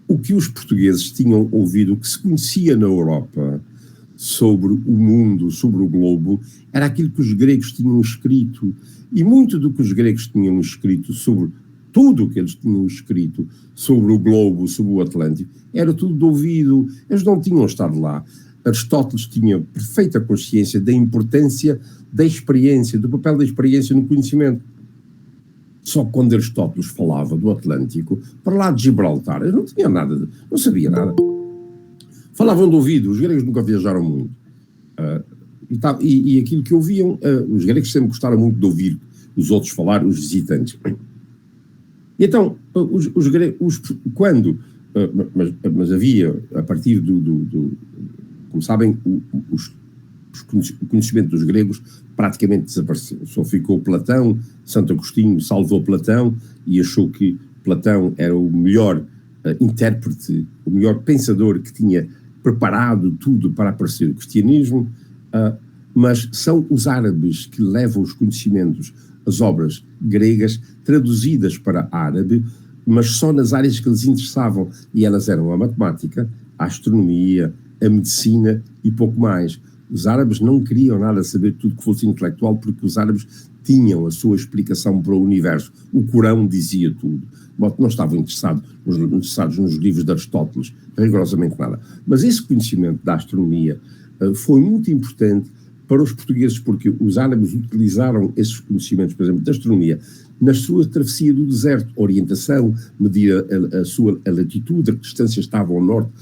[SPEAKER 5] o que os portugueses tinham ouvido, o que se conhecia na Europa sobre o mundo, sobre o globo, era aquilo que os gregos tinham escrito. E muito do que os gregos tinham escrito sobre tudo o que eles tinham escrito sobre o globo, sobre o Atlântico, era tudo de ouvido. Eles não tinham estado lá. Aristóteles tinha perfeita consciência da importância da experiência, do papel da experiência no conhecimento. Só que quando Aristóteles falava do Atlântico, para lá de Gibraltar, eles não tinham nada, não sabia nada. Falavam de ouvido, os gregos nunca viajaram muito. E aquilo que ouviam, os gregos sempre gostaram muito de ouvir os outros falar, os visitantes. E então, mas havia, a partir como sabem, o conhecimento dos gregos praticamente desapareceu. Só ficou Platão, Santo Agostinho salvou Platão e achou que Platão era o melhor intérprete, o melhor pensador que tinha preparado tudo para aparecer o cristianismo, mas são os árabes que levam os conhecimentos, as obras gregas traduzidas para árabe, mas só nas áreas que lhes interessavam, e elas eram a matemática, a astronomia, a medicina e pouco mais. Os árabes não queriam nada saber tudo que fosse intelectual, porque os árabes tinham a sua explicação para o universo. O Corão dizia tudo. Não estavam interessados nos livros de Aristóteles, rigorosamente nada. Mas esse conhecimento da astronomia foi muito importante para os portugueses, porque os árabes utilizaram esses conhecimentos, por exemplo, da astronomia, na sua travessia do deserto, orientação, medir a latitude, a que distância estava ao norte,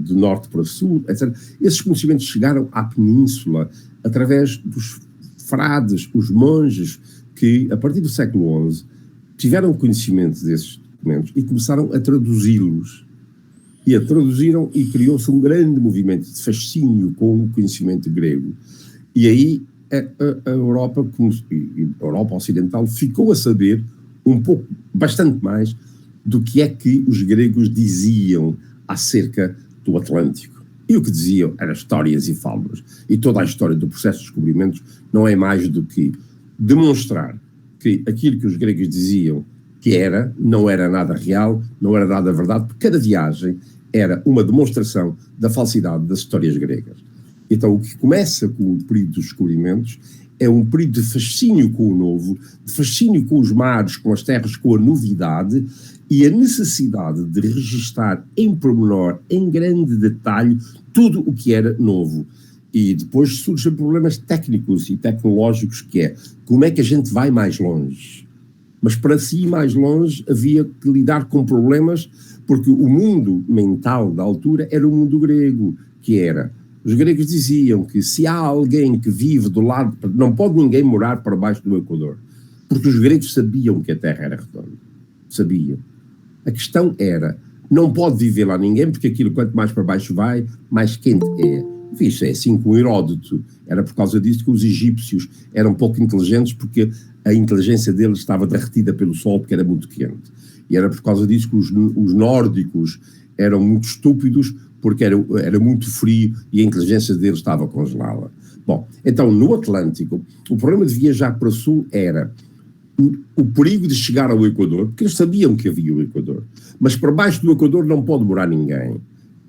[SPEAKER 5] de norte para sul, etc. Esses conhecimentos chegaram à península através dos frades, os monges, que a partir do século XI tiveram conhecimento desses documentos e começaram a traduzi-los. E a traduziram e criou-se um grande movimento de fascínio com o conhecimento grego. E aí a Europa, a Europa Ocidental, ficou a saber um pouco, bastante mais, do que é que os gregos diziam acerca do Atlântico. E o que diziam eram histórias e fábulas. E toda a história do processo de descobrimentos não é mais do que demonstrar que aquilo que os gregos diziam que não era nada real, não era nada verdade, porque cada viagem era uma demonstração da falsidade das histórias gregas. Então, o que começa com o período dos descobrimentos é um período de fascínio com o novo, de fascínio com os mares, com as terras, com a novidade e a necessidade de registar em pormenor, em grande detalhe, tudo o que era novo. E depois surgem problemas técnicos e tecnológicos, que é como é que a gente vai mais longe. Mas para se ir mais longe havia que lidar com problemas, porque o mundo mental da altura era o mundo grego, que era... Os gregos diziam que se há alguém que vive do lado... Não pode ninguém morar para baixo do Equador, porque os gregos sabiam que a Terra era redonda. Sabiam. A questão era, não pode viver lá ninguém, porque aquilo quanto mais para baixo vai, mais quente é. Isso é assim com Heródoto. Era por causa disso que os egípcios eram pouco inteligentes, porque a inteligência deles estava derretida pelo sol, porque era muito quente. E era por causa disso que os nórdicos eram muito estúpidos, porque era muito frio e a inteligência deles estava congelada. Bom, então no Atlântico, o problema de viajar para o sul era o perigo de chegar ao Equador, porque eles sabiam que havia o Equador, mas por baixo do Equador não pode morar ninguém.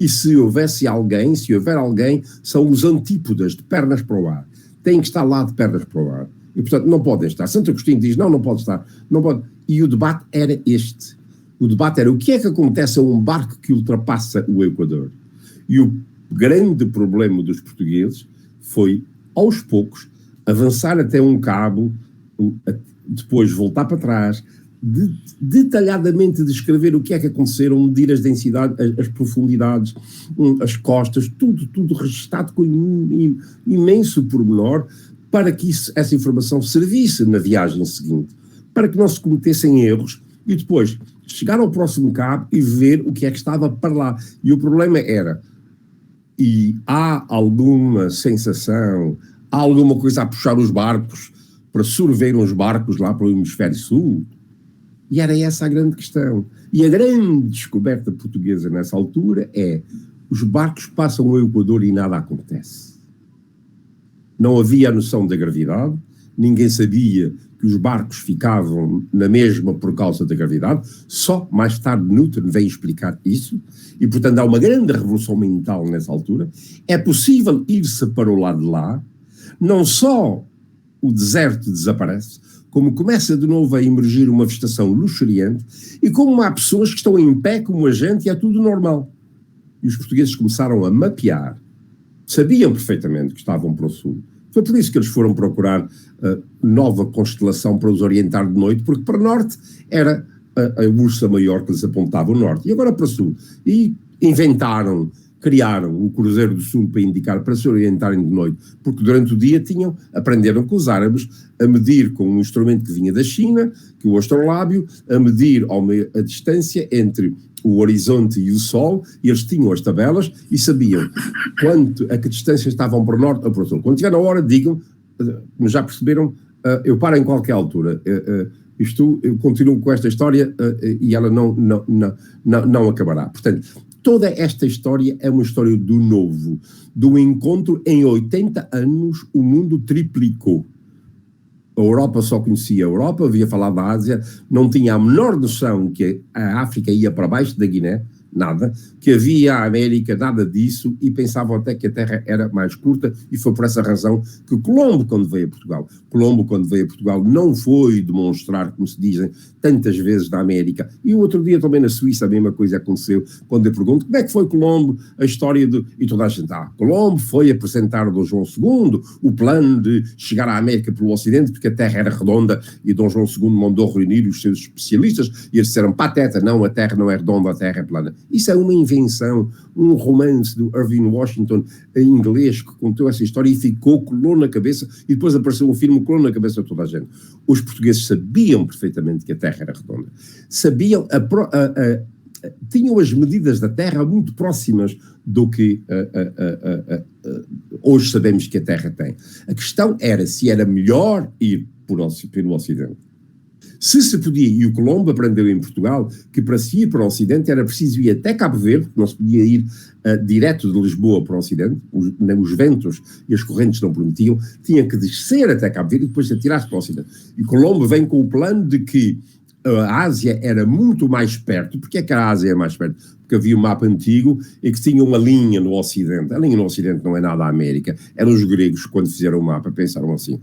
[SPEAKER 5] E se houver alguém, são os antípodas, de pernas para o ar. Têm que estar lá de pernas para o ar. E, portanto, não podem estar. Santo Agostinho diz, não pode estar. Não pode. E o debate era este. O debate era o que é que acontece a um barco que ultrapassa o Equador. E o grande problema dos portugueses foi, aos poucos, avançar até um cabo, depois voltar para trás, detalhadamente descrever o que é que aconteceram, medir as densidades, as profundidades, as costas, tudo registado com imenso pormenor, para que essa informação servisse na viagem seguinte, para que não se cometessem erros, e depois chegar ao próximo cabo e ver o que é que estava para lá. E o problema era, e há alguma sensação, há alguma coisa a puxar os barcos, para sorver uns barcos lá para o hemisfério sul? E era essa a grande questão. E a grande descoberta portuguesa nessa altura é, os barcos passam o Equador e nada acontece. Não havia a noção da gravidade, ninguém sabia que os barcos ficavam na mesma por causa da gravidade, só mais tarde Newton veio explicar isso, e portanto há uma grande revolução mental nessa altura. É possível ir-se para o lado de lá, não só o deserto desaparece, como começa de novo a emergir uma vegetação luxuriante, e como há pessoas que estão em pé como a gente e é tudo normal. E os portugueses começaram a mapear, sabiam perfeitamente que estavam para o sul. Foi por isso que eles foram procurar nova constelação para os orientar de noite, porque para o norte era a Ursa Maior que lhes apontava o norte, e agora para o sul. E inventaram, criaram o Cruzeiro do Sul para indicar, para se orientarem de noite, porque durante o dia aprenderam com os árabes a medir com um instrumento que vinha da China, que é o astrolábio, a medir a distância entre o horizonte e o sol, e eles tinham as tabelas e sabiam a que distância estavam para o norte ou para o sul. Quando tiver na hora, digam, já perceberam, eu paro em qualquer altura. Eu continuo com esta história e ela não acabará. Portanto, toda esta história é uma história do novo, do encontro. Em 80 anos o mundo triplicou. A Europa só conhecia a Europa, havia falado da Ásia, não tinha a menor noção que a África ia para baixo da Guiné, nada, que havia a América, nada disso, e pensavam até que a Terra era mais curta, e foi por essa razão que Colombo, quando veio a Portugal, não foi demonstrar, como se dizem tantas vezes na América, e o outro dia também na Suíça a mesma coisa aconteceu, quando eu pergunto como é que foi Colombo, a história e toda a gente, Colombo foi apresentar a Dom João II o plano de chegar à América pelo Ocidente, porque a Terra era redonda, e Dom João II mandou reunir os seus especialistas, e eles disseram, pateta, não, a Terra não é redonda, a Terra é plana. Isso é uma invenção, um romance do Irving Washington em inglês que contou essa história e colou na cabeça, e depois apareceu um filme que colou na cabeça de toda a gente. Os portugueses sabiam perfeitamente que a Terra era redonda. Sabiam, tinham as medidas da Terra muito próximas do que hoje sabemos que a Terra tem. A questão era se era melhor ir pelo Ocidente. Se podia, e o Colombo aprendeu em Portugal, que para se ir para o Ocidente era preciso ir até Cabo Verde, não se podia ir direto de Lisboa para o Ocidente, os ventos e as correntes não permitiam, tinha que descer até Cabo Verde e depois atirar-se para o Ocidente. E Colombo vem com o plano de que a Ásia era muito mais perto. Porque é que a Ásia é mais perto? Porque havia um mapa antigo e que tinha uma linha no Ocidente. A linha no Ocidente não é nada a América. Eram os gregos que, quando fizeram o mapa, pensaram assim,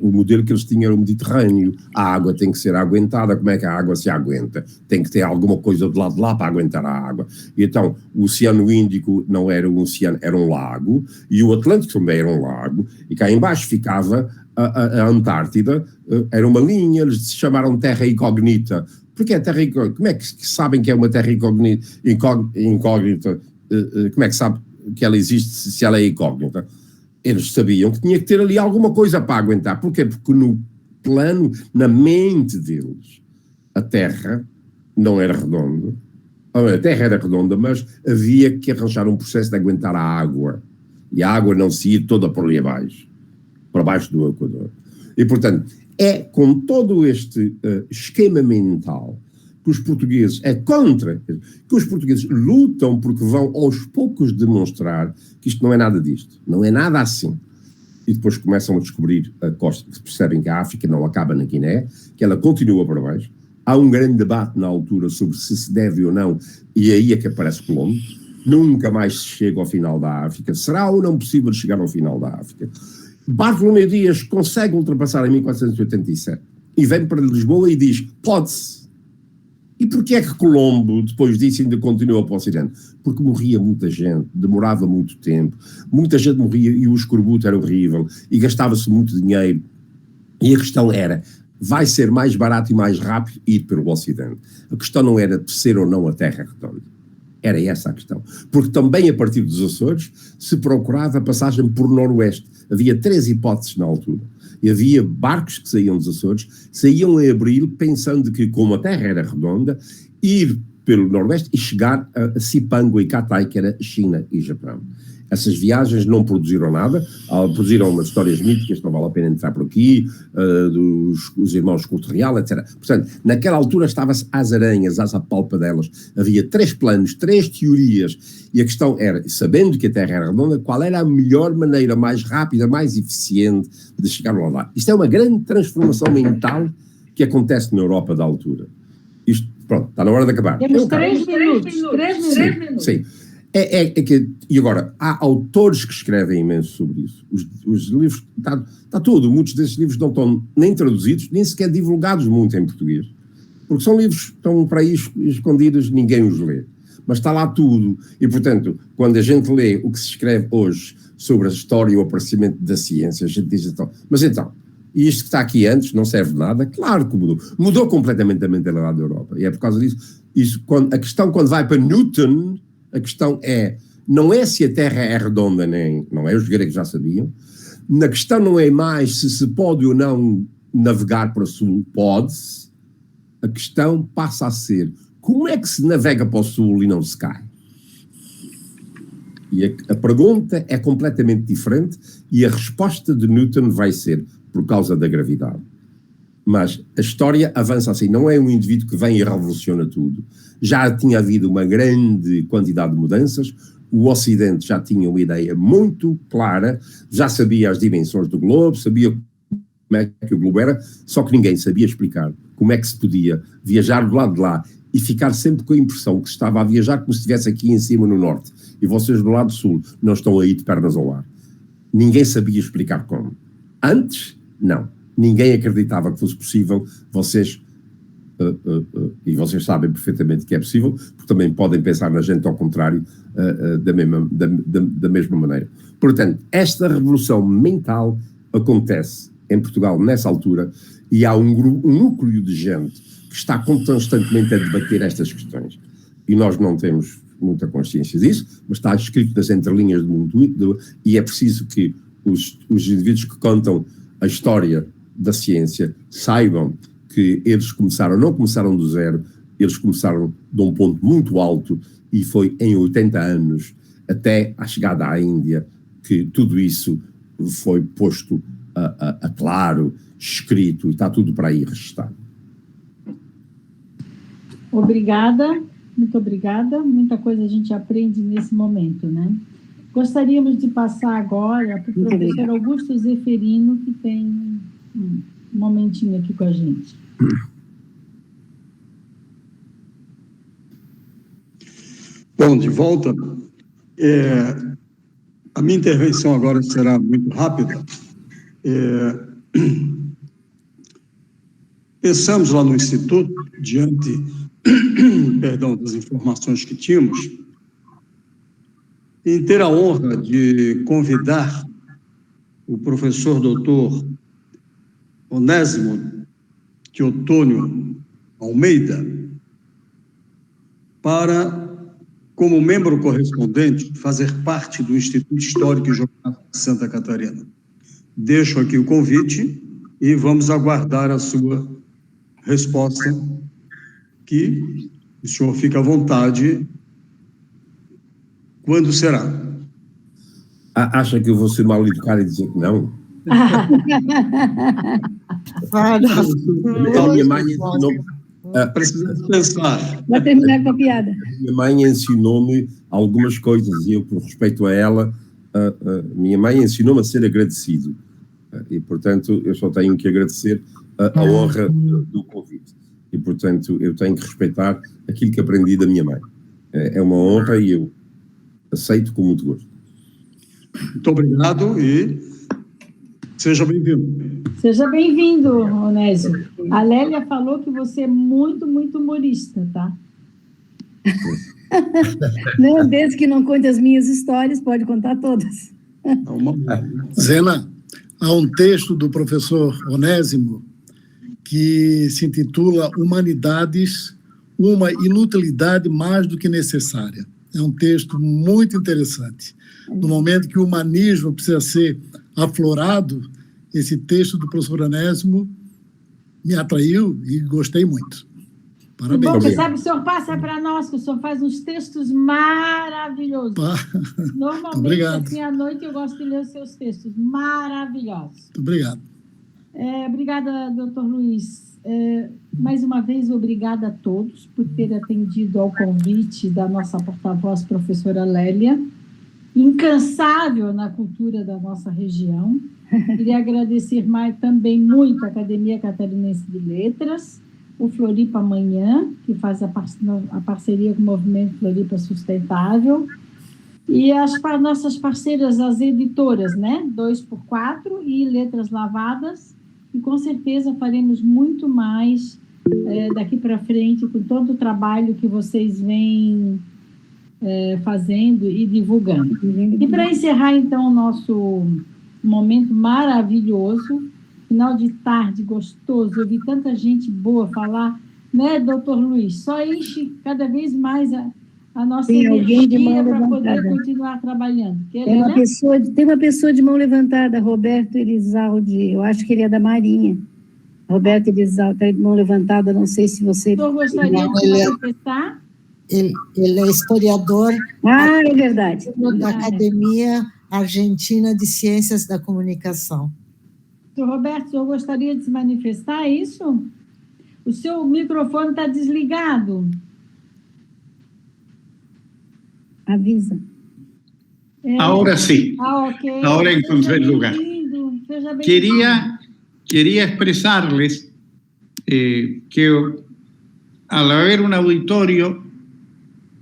[SPEAKER 5] o modelo que eles tinham era o Mediterrâneo, a água tem que ser aguentada. Como é que a água se aguenta? Tem que ter alguma coisa do lado de lá para aguentar a água. E então, o Oceano Índico não era um oceano, era um lago, e o Atlântico também era um lago, e cá embaixo ficava a Antártida, era uma linha, eles se chamaram Terra Incógnita. Porque a Terra Incógnita, como é que sabem que é uma Terra incógnita? Como é que sabe que ela existe se ela é incógnita? Eles sabiam que tinha que ter ali alguma coisa para aguentar. Porquê? Porque no plano, na mente deles, a Terra não era redonda. A Terra era redonda, mas havia que arranjar um processo de aguentar a água. E a água não se ia toda por ali abaixo, para baixo do Equador. E, portanto, é com todo este esquema mental que os portugueses, que os portugueses lutam porque vão aos poucos demonstrar que isto não é nada disto, não é nada assim. E depois começam a descobrir a costa, que percebem que a África não acaba na Guiné, que ela continua para baixo. Há um grande debate na altura sobre se deve ou não, e aí é que aparece Colombo. Nunca mais se chega ao final da África. Será ou não possível chegar ao final da África? Bartolomeu Dias consegue ultrapassar em 1487 e vem para Lisboa e diz, pode-se. E porquê é que Colombo, depois disso, ainda continua para o Ocidente? Porque morria muita gente, demorava muito tempo, muita gente morria e o escorbuto era horrível e gastava-se muito dinheiro. E a questão era, vai ser mais barato e mais rápido ir pelo Ocidente. A questão não era de ser ou não a Terra redonda. Era essa a questão. Porque também a partir dos Açores se procurava a passagem por Noroeste. Havia 3 hipóteses na altura. E havia barcos que saíam dos Açores, saíam em abril pensando que, como a Terra era redonda, ir pelo Noroeste e chegar a Cipango e Catay, que era China e Japão. Essas viagens não produziram nada, produziram umas histórias míticas, não vale a pena entrar por aqui, dos irmãos Couto Real, etc. Portanto, naquela altura estava-se às aranhas, às apalpadelas. Havia 3 planos, 3 teorias, e a questão era, sabendo que a Terra era redonda, qual era a melhor maneira, mais rápida, mais eficiente de chegar lá. Isto é uma grande transformação mental que acontece na Europa da altura. Isto, pronto, está na hora de acabar.
[SPEAKER 1] Temos 3 minutos. 3 minutos.
[SPEAKER 5] Sim. E agora, há autores que escrevem imenso sobre isso. Os livros, está tudo, muitos desses livros não estão nem traduzidos, nem sequer divulgados muito em português. Porque são livros que estão para aí escondidos, ninguém os lê. Mas está lá tudo. E, portanto, quando a gente lê o que se escreve hoje sobre a história e o aparecimento da ciência, a gente diz então, mas então, e isto que está aqui antes não serve de nada? Claro que mudou. Mudou completamente a mentalidade da Europa. E é por causa disso. A questão, quando vai para Newton, a questão não é se a Terra é redonda, nem, não é, os gregos já sabiam. A questão não é mais se pode ou não navegar para o sul, pode-se. A questão passa a ser, como é que se navega para o sul e não se cai? E a pergunta é completamente diferente e a resposta de Newton vai ser por causa da gravidade. Mas a história avança assim, não é um indivíduo que vem e revoluciona tudo. Já tinha havido uma grande quantidade de mudanças, o Ocidente já tinha uma ideia muito clara, já sabia as dimensões do globo, sabia como é que o globo era, só que ninguém sabia explicar como é que se podia viajar do lado de lá e ficar sempre com a impressão que se estava a viajar como se estivesse aqui em cima no norte, e vocês do lado sul não estão aí de pernas ao ar. Ninguém sabia explicar como. Antes, não. Ninguém acreditava que fosse possível, e vocês sabem perfeitamente que é possível, porque também podem pensar na gente ao contrário, da mesma maneira. Portanto, esta revolução mental acontece em Portugal nessa altura, e há um núcleo de gente que está constantemente a debater estas questões. E nós não temos muita consciência disso, mas está escrito nas entrelinhas do mundo, e é preciso que os indivíduos que contam a história da ciência saibam que eles não começaram do zero, eles começaram de um ponto muito alto, e foi em 80 anos, até a chegada à Índia, que tudo isso foi posto a claro, escrito, e está tudo para aí registado.
[SPEAKER 1] Obrigada, muito obrigada. Muita coisa a gente aprende nesse momento, né? Gostaríamos de passar agora para o professor Augusto Zeferino, que tem um momentinho aqui com a gente.
[SPEAKER 3] Bom, de volta. A minha intervenção agora será muito rápida. Pensamos lá no Instituto, diante das informações que tínhamos, em ter a honra de convidar o professor doutor Onésimo Teotônio Almeida para, como membro correspondente, fazer parte do Instituto Histórico e Geográfico de Santa Catarina. Deixo aqui o convite e vamos aguardar a sua resposta, que o senhor fica à vontade. Quando será?
[SPEAKER 5] Acha que eu vou ser mal educado e dizer que não? A minha mãe ensinou-me.
[SPEAKER 3] Precisa pensar.
[SPEAKER 2] Vai terminar com a piada.
[SPEAKER 5] Minha mãe ensinou-me algumas coisas, e eu, por respeito a ela, minha mãe ensinou-me a ser agradecido. E, portanto, eu só tenho que agradecer a honra do convite. E, portanto, eu tenho que respeitar aquilo que aprendi da minha mãe. É uma honra e eu aceito com muito gosto.
[SPEAKER 3] Muito obrigado e seja bem-vindo.
[SPEAKER 1] Seja bem-vindo, Onésio. A Lélia falou que você é muito, muito humorista, tá?
[SPEAKER 2] Não, desde que não conte as minhas histórias, pode contar todas.
[SPEAKER 6] Zena, há um texto do professor Onésimo que se intitula Humanidades, uma inutilidade mais do que necessária. É um texto muito interessante. No momento que o humanismo precisa ser aflorado, esse texto do professor Onésimo me atraiu e gostei muito. Parabéns.
[SPEAKER 1] Bom, você sabe, o senhor passa para nós, que o senhor faz uns textos maravilhosos. Normalmente,
[SPEAKER 6] Obrigado.
[SPEAKER 1] assim, à noite, eu gosto de ler os seus textos maravilhosos.
[SPEAKER 6] Muito obrigado.
[SPEAKER 1] Obrigada, doutor Luiz. Mais uma vez, obrigada a todos por ter atendido ao convite da nossa porta-voz, professora Lélia, incansável na cultura da nossa região. Queria agradecer também muito a Academia Catarinense de Letras, o Floripa Amanhã, que faz a parceria com o Movimento Floripa Sustentável, e as nossas parceiras, as editoras, né? 2x4 e Letras Lavadas, e com certeza faremos muito mais daqui para frente, com todo o trabalho que vocês vêm fazendo e divulgando. E para encerrar, então, o nosso momento maravilhoso, final de tarde gostoso, eu vi tanta gente boa falar, né, doutor Luiz? Só enche cada vez mais a nossa energia para poder continuar trabalhando.
[SPEAKER 2] Tem uma pessoa de mão levantada, Roberto Elizalde, eu acho que ele é da Marinha. Roberto Elizalde está de mão levantada, não sei se você...
[SPEAKER 1] O senhor gostaria de manifestar?
[SPEAKER 4] Ele é historiador.
[SPEAKER 2] É verdade.
[SPEAKER 4] Da Academia Argentina de Ciências da Comunicação.
[SPEAKER 1] Doutor Roberto, o senhor gostaria de se manifestar, é isso? O seu microfone está desligado.
[SPEAKER 2] Avisa.
[SPEAKER 7] Ahora sí.
[SPEAKER 1] Ok.
[SPEAKER 7] Ahora encontré el lugar. Quería expresarles que al haber un auditorio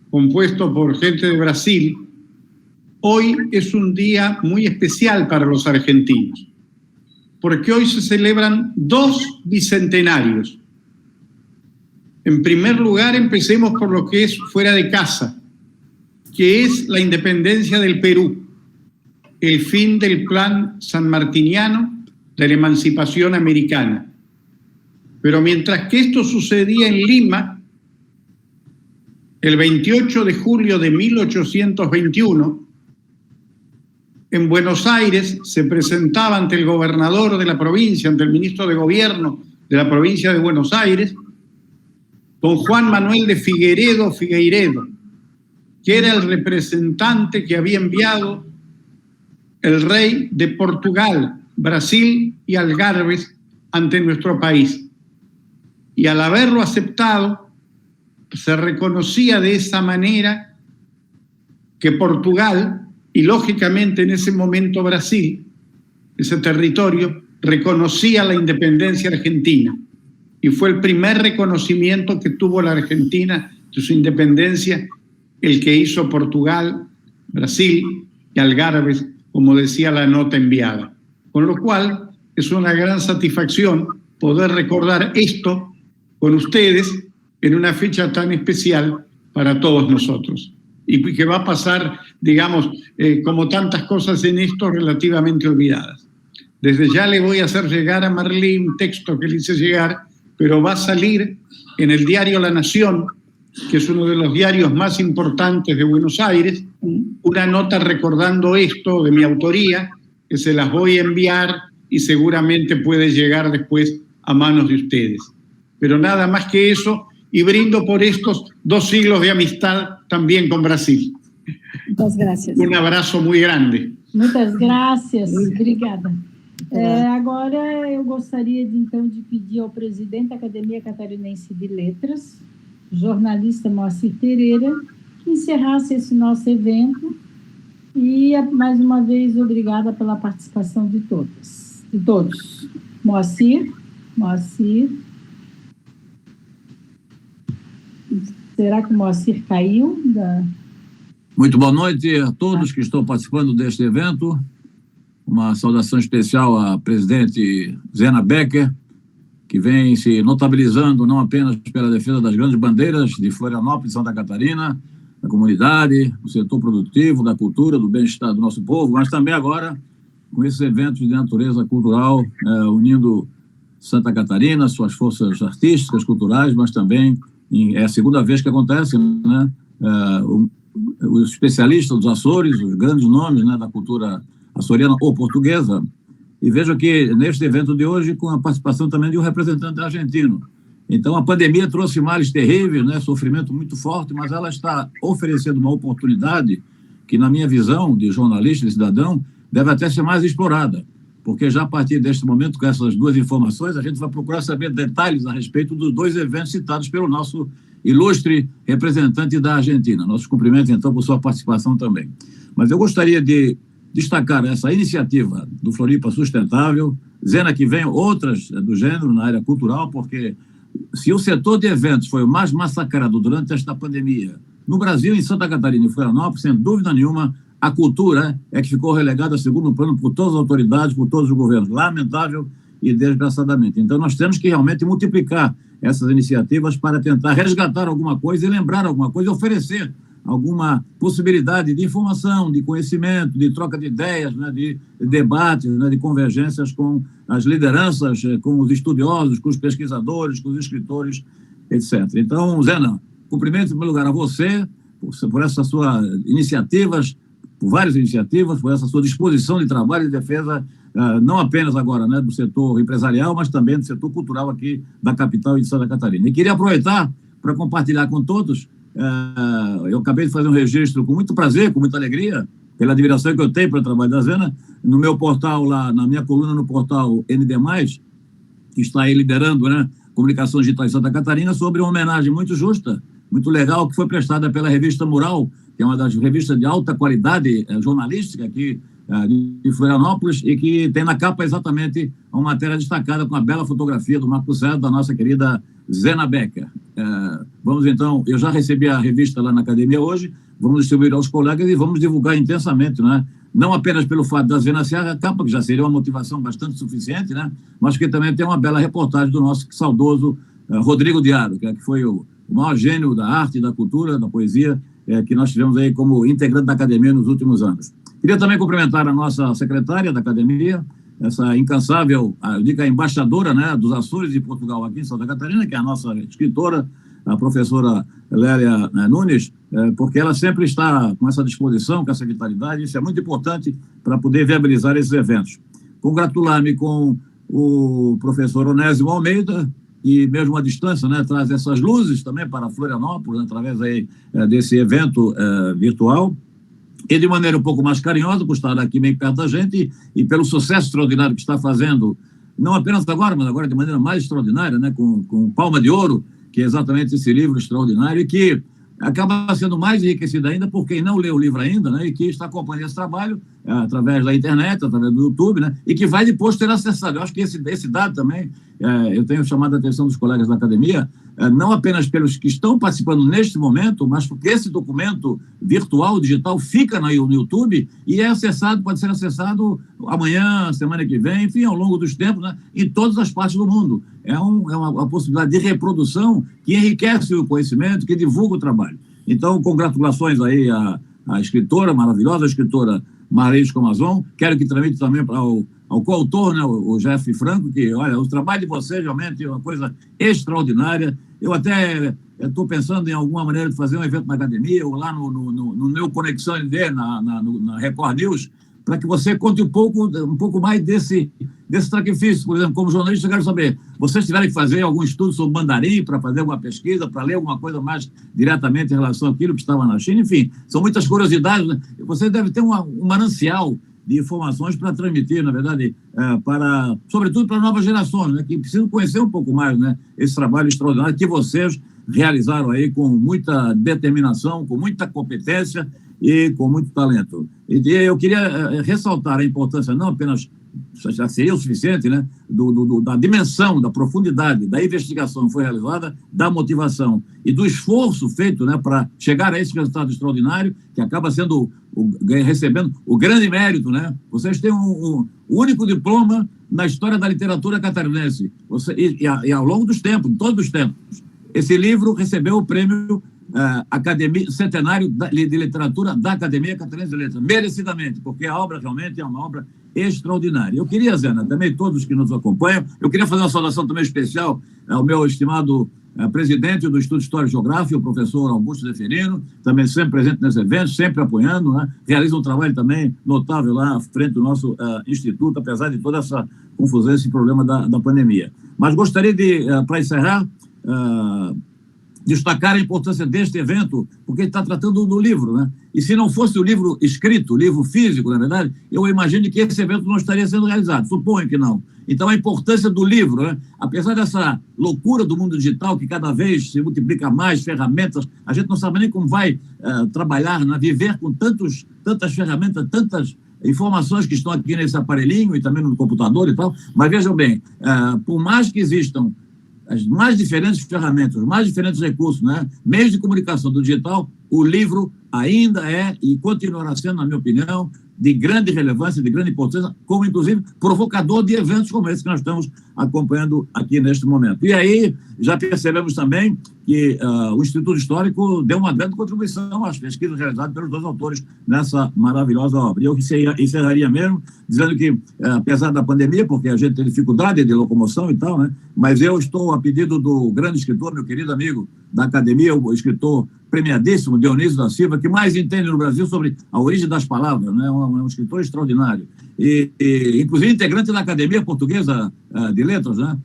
[SPEAKER 7] compuesto por gente de Brasil, hoy es un día muy especial para los argentinos, porque hoy se celebran 2 bicentenarios. En primer lugar, empecemos por lo que es fuera de casa, que es la independencia del Perú, el fin del plan sanmartiniano de la emancipación americana. Pero mientras que esto sucedía en Lima, el 28 de julio de 1821, en Buenos Aires se presentaba ante el gobernador de la provincia, ante el ministro de Gobierno de la provincia de Buenos Aires, don Juan Manuel de Figueiredo, que era el representante que había enviado el rey de Portugal, Brasil y Algarves ante nuestro país. Y al haberlo aceptado, se reconocía de esa manera que Portugal, y lógicamente en ese momento Brasil, ese territorio, reconocía la independencia argentina. Y fue el primer reconocimiento que tuvo la Argentina de su independencia, el que hizo Portugal, Brasil y Algarves, como decía la nota enviada. Con lo cual, es una gran satisfacción poder recordar esto con ustedes en una fecha tan especial para todos nosotros. Y que va a pasar, digamos, como tantas cosas en esto, relativamente olvidadas. Desde ya le voy a hacer llegar a Marley un texto que le hice llegar, pero va a salir en el diario La Nación, que es uno de los diarios más importantes de Buenos Aires, una nota recordando esto de mi autoría, que se las voy a enviar y seguramente puede llegar después a manos de ustedes. Pero nada más que eso, y brindo por estos 2 siglos de amistad también con Brasil.
[SPEAKER 2] Muchas gracias.
[SPEAKER 7] Un abrazo muy grande.
[SPEAKER 1] Muitas graças, obrigada. Agora eu gostaria então de pedir ao presidente da Academia Catarinense de Letras, jornalista Moacir Pereira, que encerrasse esse nosso evento e, mais uma vez, obrigada pela participação de todos. Moacir. Será que o Moacir caiu?
[SPEAKER 8] Muito boa noite a todos que estão participando deste evento. Uma saudação especial à presidente Zena Becker, que vem se notabilizando não apenas pela defesa das grandes bandeiras de Florianópolis e Santa Catarina, da comunidade, do setor produtivo, da cultura, do bem-estar do nosso povo, mas também agora com esses eventos de natureza cultural, unindo Santa Catarina, suas forças artísticas, culturais, mas também, é a segunda vez que acontece, né? Os especialistas dos Açores, os grandes nomes, né, da cultura açoriana ou portuguesa, e vejo que neste evento de hoje com a participação também de um representante argentino. Então, a pandemia trouxe males terríveis, né, sofrimento muito forte, mas ela está oferecendo uma oportunidade que, na minha visão de jornalista, de cidadão, deve até ser mais explorada, porque já a partir deste momento, com essas duas informações, a gente vai procurar saber detalhes a respeito dos dois eventos citados pelo nosso ilustre representante da Argentina. Nossos cumprimentos, então, por sua participação também. Mas eu gostaria de destacar essa iniciativa do Floripa Sustentável, dizendo que vem outras do gênero na área cultural, porque se o setor de eventos foi o mais massacrado durante esta pandemia, no Brasil, em Santa Catarina e Florianópolis, sem dúvida nenhuma, a cultura é que ficou relegada a segundo plano por todas as autoridades, por todos os governos. Lamentável e desgraçadamente. Então, nós temos que realmente multiplicar essas iniciativas para tentar resgatar alguma coisa e lembrar alguma coisa e oferecer alguma possibilidade de informação, de conhecimento, de troca de ideias, né, de debates, né, de convergências com as lideranças, com os estudiosos, com os pesquisadores, com os escritores, etc. Então, Zena, cumprimento em primeiro lugar a você por essas suas iniciativas, por várias iniciativas, por essa sua disposição de trabalho e defesa, não apenas agora, né, do setor empresarial, mas também do setor cultural aqui da capital e de Santa Catarina. E queria aproveitar para compartilhar com todos. Eu acabei de fazer um registro com muito prazer, com muita alegria, pela admiração que eu tenho pelo trabalho da Zena, no meu portal lá, na minha coluna no portal ND+, que está aí liderando, né, Comunicação Digital em Santa Catarina, sobre uma homenagem muito justa, muito legal, que foi prestada pela revista Mural, que é uma das revistas de alta qualidade jornalística aqui de Florianópolis, e que tem na capa exatamente uma matéria destacada com a bela fotografia do Marco Zero, da nossa querida Zena Becker. Vamos então, eu já recebi a revista lá na academia hoje, vamos distribuir aos colegas e vamos divulgar intensamente, né? Não apenas pelo fato da Zena ser a capa, que já seria uma motivação bastante suficiente, né? Mas que também tem uma bela reportagem do nosso saudoso Rodrigo Diaro, que foi o maior gênio da arte, da cultura, da poesia, que nós tivemos aí como integrante da academia nos últimos anos. Queria também cumprimentar a nossa secretária da academia, essa incansável, eu digo, a embaixadora, né, dos Açores de Portugal aqui em Santa Catarina, que é a nossa escritora, a professora Lélia Nunes, porque ela sempre está com essa disposição, com essa vitalidade. Isso é muito importante para poder viabilizar esses eventos. Congratular-me com o professor Onésimo Almeida, e mesmo à distância, né, traz essas luzes também para Florianópolis, através aí, desse evento virtual, e de maneira um pouco mais carinhosa, por estar aqui bem perto da gente, e pelo sucesso extraordinário que está fazendo, não apenas agora, mas agora de maneira mais extraordinária, né, com Palma de Ouro, que é exatamente esse livro extraordinário, e que acaba sendo mais enriquecido ainda por quem não leu o livro ainda, né, e que está acompanhando esse trabalho através da internet, através do YouTube, né, e que vai depois ter acessado. Eu acho que esse dado também, eu tenho chamado a atenção dos colegas da academia, não apenas pelos que estão participando neste momento, mas porque esse documento virtual, digital, fica no YouTube e é acessado, pode ser acessado amanhã, semana que vem, enfim, ao longo dos tempos, né, em todas as partes do mundo. É uma possibilidade de reprodução que enriquece o conhecimento, que divulga o trabalho. Então, congratulações aí à escritora, maravilhosa escritora Marlise Comazon. Quero que tramite também para ao coautor, né, o Jeff Franco, que, olha, o trabalho de vocês realmente é uma coisa extraordinária. Eu até estou pensando em alguma maneira de fazer um evento na academia, ou lá no meu Conexão ND, na Record News, para que você conte um pouco mais desse sacrifício. Por exemplo, como jornalista, eu quero saber, vocês tiveram que fazer algum estudo sobre mandarim para fazer alguma pesquisa, para ler alguma coisa mais diretamente em relação àquilo que estava na China? Enfim, são muitas curiosidades, né? Você deve ter um manancial de informações para transmitir, na verdade, sobretudo para novas gerações, né, que precisam conhecer um pouco mais, né, esse trabalho extraordinário que vocês realizaram aí com muita determinação, com muita competência e com muito talento. E eu queria ressaltar a importância, não apenas, já seria o suficiente, né, da dimensão, da profundidade, da investigação que foi realizada, da motivação e do esforço feito, né, para chegar a esse resultado extraordinário, que acaba sendo recebendo o grande mérito, né? Vocês têm o único diploma na história da literatura catarinense. E ao longo dos tempos, todos os tempos, esse livro recebeu o prêmio Centenário de Literatura da Academia Catarinense de Letras, merecidamente, porque a obra realmente é uma obra extraordinária. Eu queria, Zena, também todos que nos acompanham, eu queria fazer uma saudação também especial ao meu estimado presidente do Instituto de História e Geografia, o professor Augusto Zeferino, também sempre presente nesse evento, sempre apoiando, né? Realiza um trabalho também notável lá à frente do nosso instituto, apesar de toda essa confusão, esse problema da pandemia. Mas gostaria de, para encerrar, destacar a importância deste evento, porque ele está tratando do livro, né? E se não fosse o livro escrito, o livro físico, na verdade, eu imagino que esse evento não estaria sendo realizado, suponho que não. Então, a importância do livro, né? Apesar dessa loucura do mundo digital, que cada vez se multiplica mais ferramentas, a gente não sabe nem como vai trabalhar, né? Viver com tantas ferramentas, tantas informações que estão aqui nesse aparelhinho e também no computador e tal, mas vejam bem, por mais que existam as mais diferentes ferramentas, os mais diferentes recursos, né? Meios de comunicação do digital, o livro ainda é e continuará sendo, na minha opinião, de grande relevância, de grande importância, como, inclusive, provocador de eventos como esse que nós estamos acompanhando aqui neste momento. E aí, já percebemos também que o Instituto Histórico deu uma grande contribuição às pesquisas realizadas pelos dois autores nessa maravilhosa obra. E eu encerraria mesmo dizendo que, apesar da pandemia, porque a gente tem dificuldade de locomoção e tal, né? Mas eu estou, a pedido do grande escritor, meu querido amigo da academia, o escritor premiadíssimo, Dionísio da Silva, que mais entende no Brasil sobre a origem das palavras, né? É um escritor extraordinário. E, inclusive, integrante da Academia Portuguesa de Letras, né?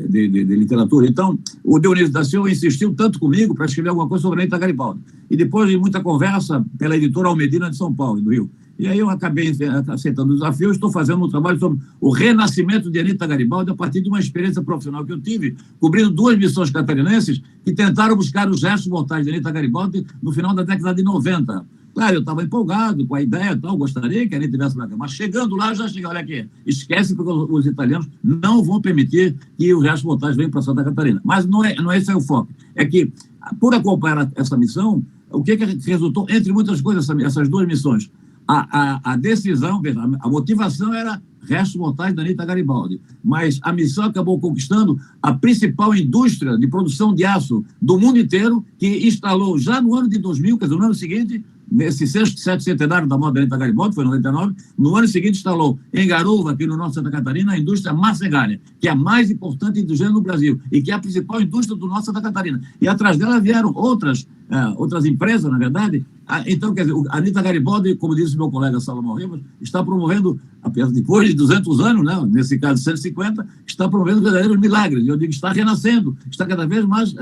[SPEAKER 8] De literatura. Então, o Dionísio da Silva insistiu tanto comigo para escrever alguma coisa sobre a Anita Garibaldi. E depois de muita conversa pela editora Almedina de São Paulo, do Rio. E aí eu acabei aceitando o desafio, estou fazendo um trabalho sobre o renascimento de Anita Garibaldi a partir de uma experiência profissional que eu tive, cobrindo 2 missões catarinenses que tentaram buscar os restos mortais de Anita Garibaldi no final da década de 90. Claro, eu estava empolgado com a ideia e tal, gostaria que a Anita tivesse para cá, mas chegando lá, já cheguei, olha aqui, esquece porque os italianos não vão permitir que os restos mortais venham para Santa Catarina. Mas não é esse o foco. É que, por acompanhar essa missão, o que resultou, entre muitas coisas, essas 2 missões? A decisão, a motivação era restos mortais da Anita Garibaldi, mas a missão acabou conquistando a principal indústria de produção de aço do mundo inteiro, que instalou já no ano de 2000, quer dizer, no ano seguinte, nesse 6º centenário da morte da Anita Garibaldi, foi em 99, no ano seguinte instalou em Garuva, aqui no norte de Santa Catarina, a indústria marcegária, que é a mais importante do gênero no Brasil e que é a principal indústria do norte de Santa Catarina. E atrás dela vieram outras empresas, na verdade. Então, quer dizer, a Anita Garibaldi, como disse meu colega Salomão Rivas, está promovendo, depois de 200 anos, né, nesse caso 150, está promovendo verdadeiros milagres. Eu digo, está renascendo, está cada vez mais,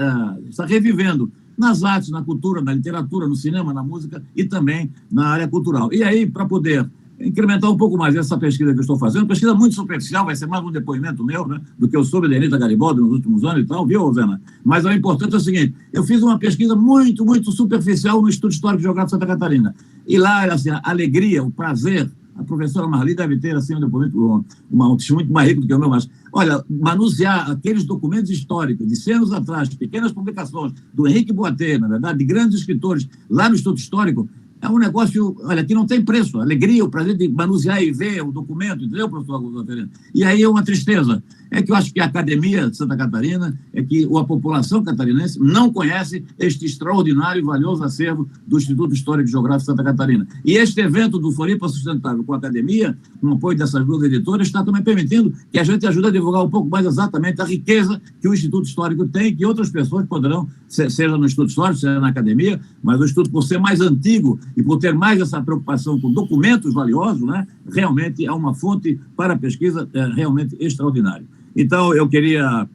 [SPEAKER 8] está revivendo nas artes, na cultura, na literatura, no cinema, na música e também na área cultural. E aí, para poder incrementar um pouco mais essa pesquisa que eu estou fazendo, pesquisa muito superficial, vai ser mais um depoimento meu, né, do que eu soube da Anita Garibaldi nos últimos anos e tal, viu, Zena? Mas o importante é o seguinte, eu fiz uma pesquisa muito, muito superficial no Instituto Histórico e Geográfico de Santa Catarina. E lá, assim, a alegria, o prazer, a professora Marli deve ter, assim, um depoimento, um testemunho muito mais rico do que o meu, mas, olha, manusear aqueles documentos históricos de 100 anos atrás, pequenas publicações do Henrique Boatê, na verdade, de grandes escritores lá no Instituto Histórico, é um negócio, olha, que não tem preço. A alegria, o prazer de manusear e ver o documento, entendeu, professor Augusto Ferreira? E aí é uma tristeza. É que eu acho que a Academia de Santa Catarina, é que a população catarinense não conhece este extraordinário e valioso acervo do Instituto Histórico e Geográfico de Santa Catarina. E este evento do Floripa Sustentável com a Academia, com o apoio dessas 2 editoras, está também permitindo que a gente ajude a divulgar um pouco mais exatamente a riqueza que o Instituto Histórico tem, que outras pessoas poderão, seja no Instituto Histórico, seja na Academia, mas o Instituto, por ser mais antigo e por ter mais essa preocupação com documentos valiosos, né, realmente é uma fonte para a pesquisa realmente extraordinária. Então, eu queria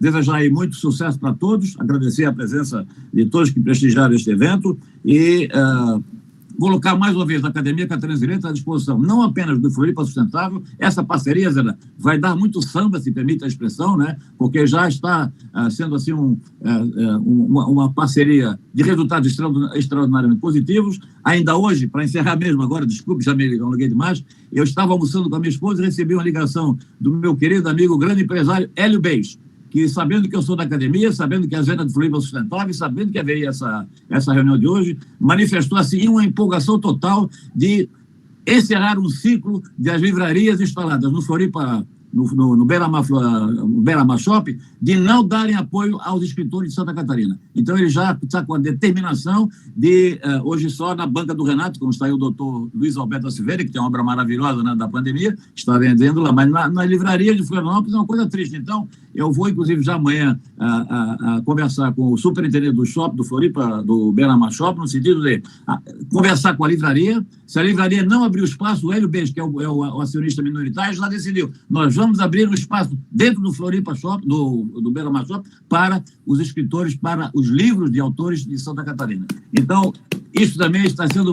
[SPEAKER 8] desejar aí muito sucesso para todos, agradecer a presença de todos que prestigiaram este evento e colocar mais uma vez a Academia Catarinense de Letras à disposição, não apenas do Floripa Sustentável. Essa parceria, Zé, vai dar muito samba, se permite a expressão, né? Porque já está sendo assim uma parceria de resultados extraordinariamente positivos. Ainda hoje, para encerrar mesmo agora, desculpe, já me alonguei demais, eu estava almoçando com a minha esposa e recebi uma ligação do meu querido amigo, grande empresário, Hélio Beis, que, sabendo que eu sou da Academia, sabendo que a agenda do Floripa Sustentável, sabendo que haveria essa reunião de hoje, manifestou assim uma empolgação total de encerrar um ciclo das livrarias instaladas no Floripa, no Beira-Mar Shopping, de não darem apoio aos escritores de Santa Catarina. Então, ele já está com a determinação de, hoje só na banca do Renato, como está aí o doutor Luiz Alberto Silveira, que tem uma obra maravilhosa, né, da pandemia, está vendendo lá, mas na livraria de Florianópolis é uma coisa triste. Então, Eu vou, inclusive, já amanhã a conversar com o superintendente do shopping, do Floripa, do Beira-Mar Shopping, no sentido de conversar com a livraria. Se a livraria não abrir o espaço, o Hélio Bez, que é o acionista minoritário, já decidiu. Nós vamos abrir um espaço dentro do Floripa Shopping, do Beira-Mar Shopping, para os escritores, para os livros de autores de Santa Catarina. Então, isso também está sendo,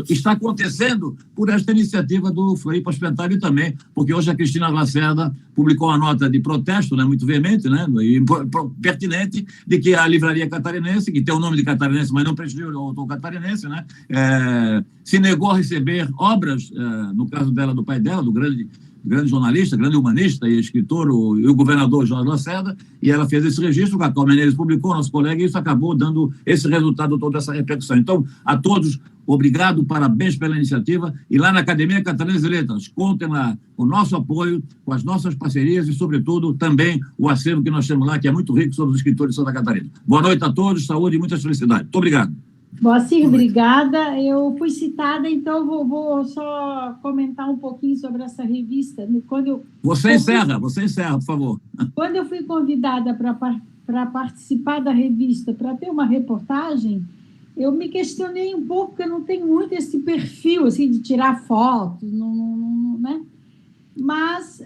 [SPEAKER 8] está acontecendo por esta iniciativa do Floripa Hospitality também, porque hoje a Cristina Lacerda publicou uma nota de protesto, né, muito veemente, né, e pertinente, de que a livraria catarinense, que tem o nome de catarinense, mas não prestigia o autor catarinense, né, se negou a receber obras, no caso dela, do pai dela, do grande jornalista, grande humanista e escritor, e o governador Jorge Lacerda, e ela fez esse registro, o Cacau Menezes publicou, nosso colega, e isso acabou dando esse resultado, toda essa repercussão. Então, a todos, obrigado, parabéns pela iniciativa, e lá na Academia Catarinense de Letras, contem lá o nosso apoio, com as nossas parcerias e, sobretudo, também o acervo que nós temos lá, que é muito rico sobre os escritores de Santa Catarina. Boa noite a todos, saúde e muitas felicidades. Muito obrigado.
[SPEAKER 1] Moacir, obrigada. Eu fui citada, então vou só comentar um pouquinho sobre essa revista.
[SPEAKER 8] Você encerra, por favor.
[SPEAKER 1] Quando eu fui convidada para participar da revista, para ter uma reportagem, eu me questionei um pouco, porque eu não tenho muito esse perfil assim, de tirar fotos, né? Mas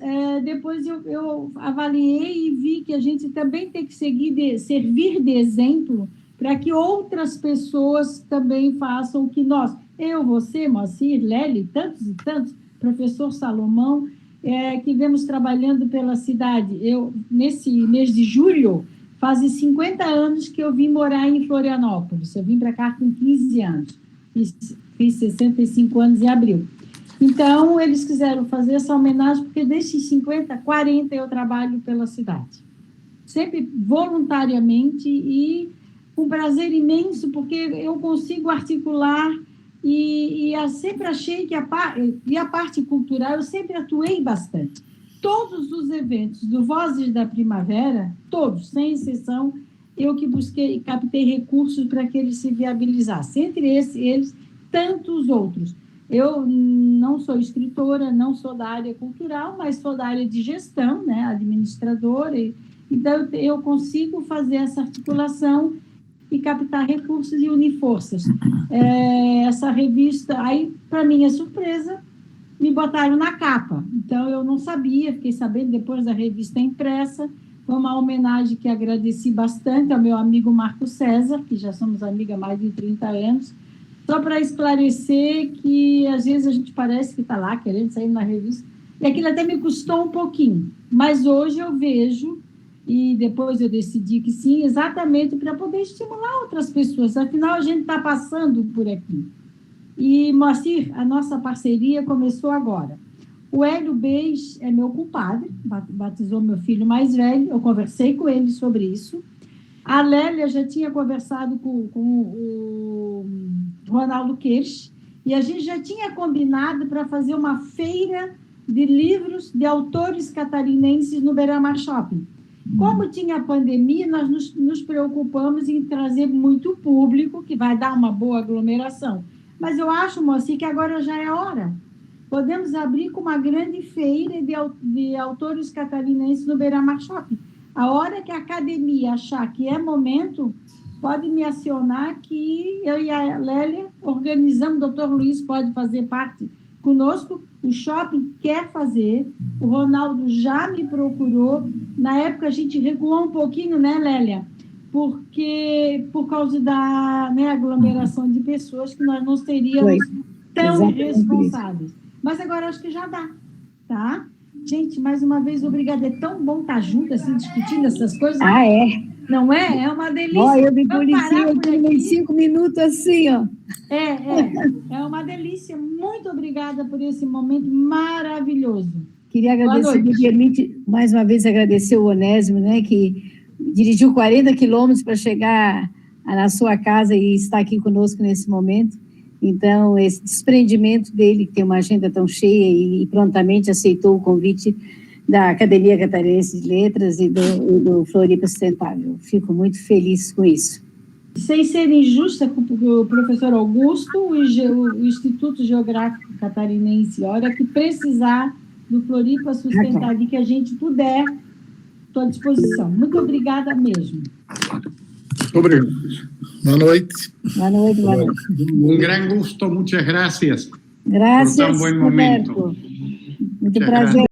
[SPEAKER 1] depois eu avaliei e vi que a gente também tem que servir de exemplo para que outras pessoas também façam o que nós, eu, você, Moacir, Lely, tantos e tantos, professor Salomão, que vemos trabalhando pela cidade. Eu, nesse mês de julho, faz 50 anos que eu vim morar em Florianópolis. Eu vim para cá com 15 anos. Fiz 65 anos em abril. Então, eles quiseram fazer essa homenagem, porque desses 50, 40 eu trabalho pela cidade. Sempre voluntariamente e um prazer imenso, porque eu consigo articular e eu sempre achei que a parte cultural, eu sempre atuei bastante. Todos os eventos do Vozes da Primavera, todos, sem exceção, eu que busquei e captei recursos para que eles se viabilizassem. Entre eles, tantos outros. Eu não sou escritora, não sou da área cultural, mas sou da área de gestão, né, administradora, então eu consigo fazer essa articulação e captar recursos e unir forças. Essa revista, aí, para minha surpresa, me botaram na capa. Então, eu não sabia, fiquei sabendo depois da revista impressa. Foi uma homenagem que agradeci bastante ao meu amigo Marco César, que já somos amigas há mais de 30 anos, só para esclarecer que, às vezes, a gente parece que está lá querendo sair na revista, e aquilo até me custou um pouquinho, mas hoje eu vejo, e depois eu decidi que sim, exatamente para poder estimular outras pessoas. Afinal, a gente está passando por aqui. E, Moacir, a nossa parceria começou agora. O Hélio Bez é meu compadre, batizou meu filho mais velho, eu conversei com ele sobre isso. A Lélia já tinha conversado com o Ronaldo Queiroz, e a gente já tinha combinado para fazer uma feira de livros de autores catarinenses no Beira-Mar Shopping. Como tinha a pandemia, nós nos preocupamos em trazer muito público, que vai dar uma boa aglomeração. Mas eu acho, Moacir, que agora já é hora. Podemos abrir com uma grande feira de autores catarinenses no Beira-Mar Shopping. A hora que a academia achar que é momento, pode me acionar que eu e a Lélia organizamos, o doutor Luiz pode fazer parte conosco, o shopping quer fazer, o Ronaldo já me procurou, na época a gente recuou um pouquinho, né, Lélia? Porque, por causa da aglomeração de pessoas, que nós não seríamos tão irresponsáveis. Mas agora acho que já dá, tá? Gente, mais uma vez, obrigada. É tão bom estar junto, assim, discutindo essas coisas.
[SPEAKER 2] Ah, é?
[SPEAKER 1] Não é? É uma delícia.
[SPEAKER 2] Ó, eu me policiei em 5 minutos assim, ó.
[SPEAKER 1] É uma delícia. Muito obrigada por esse momento maravilhoso.
[SPEAKER 2] Queria agradecer, me permite, mais uma vez, agradecer o Onésimo, né, que dirigiu 40 quilômetros para chegar na sua casa e estar aqui conosco nesse momento. Então, esse desprendimento dele, que tem uma agenda tão cheia e prontamente aceitou o convite da Academia Catarinense de Letras e do Floripa Sustentável. Fico muito feliz com isso.
[SPEAKER 1] Sem ser injusta com o professor Augusto, o Instituto Geográfico Catarinense, a hora que precisar do Floripa Sustentável, que a gente puder, Estou à disposição. Muito obrigada mesmo.
[SPEAKER 6] Obrigado. Boa noite.
[SPEAKER 2] Boa noite, boa noite.
[SPEAKER 7] Un gran gusto, muchas gracias.
[SPEAKER 2] Gracias,
[SPEAKER 7] Por tan buen momento.
[SPEAKER 2] Roberto. Muito
[SPEAKER 7] Muchas
[SPEAKER 2] prazer.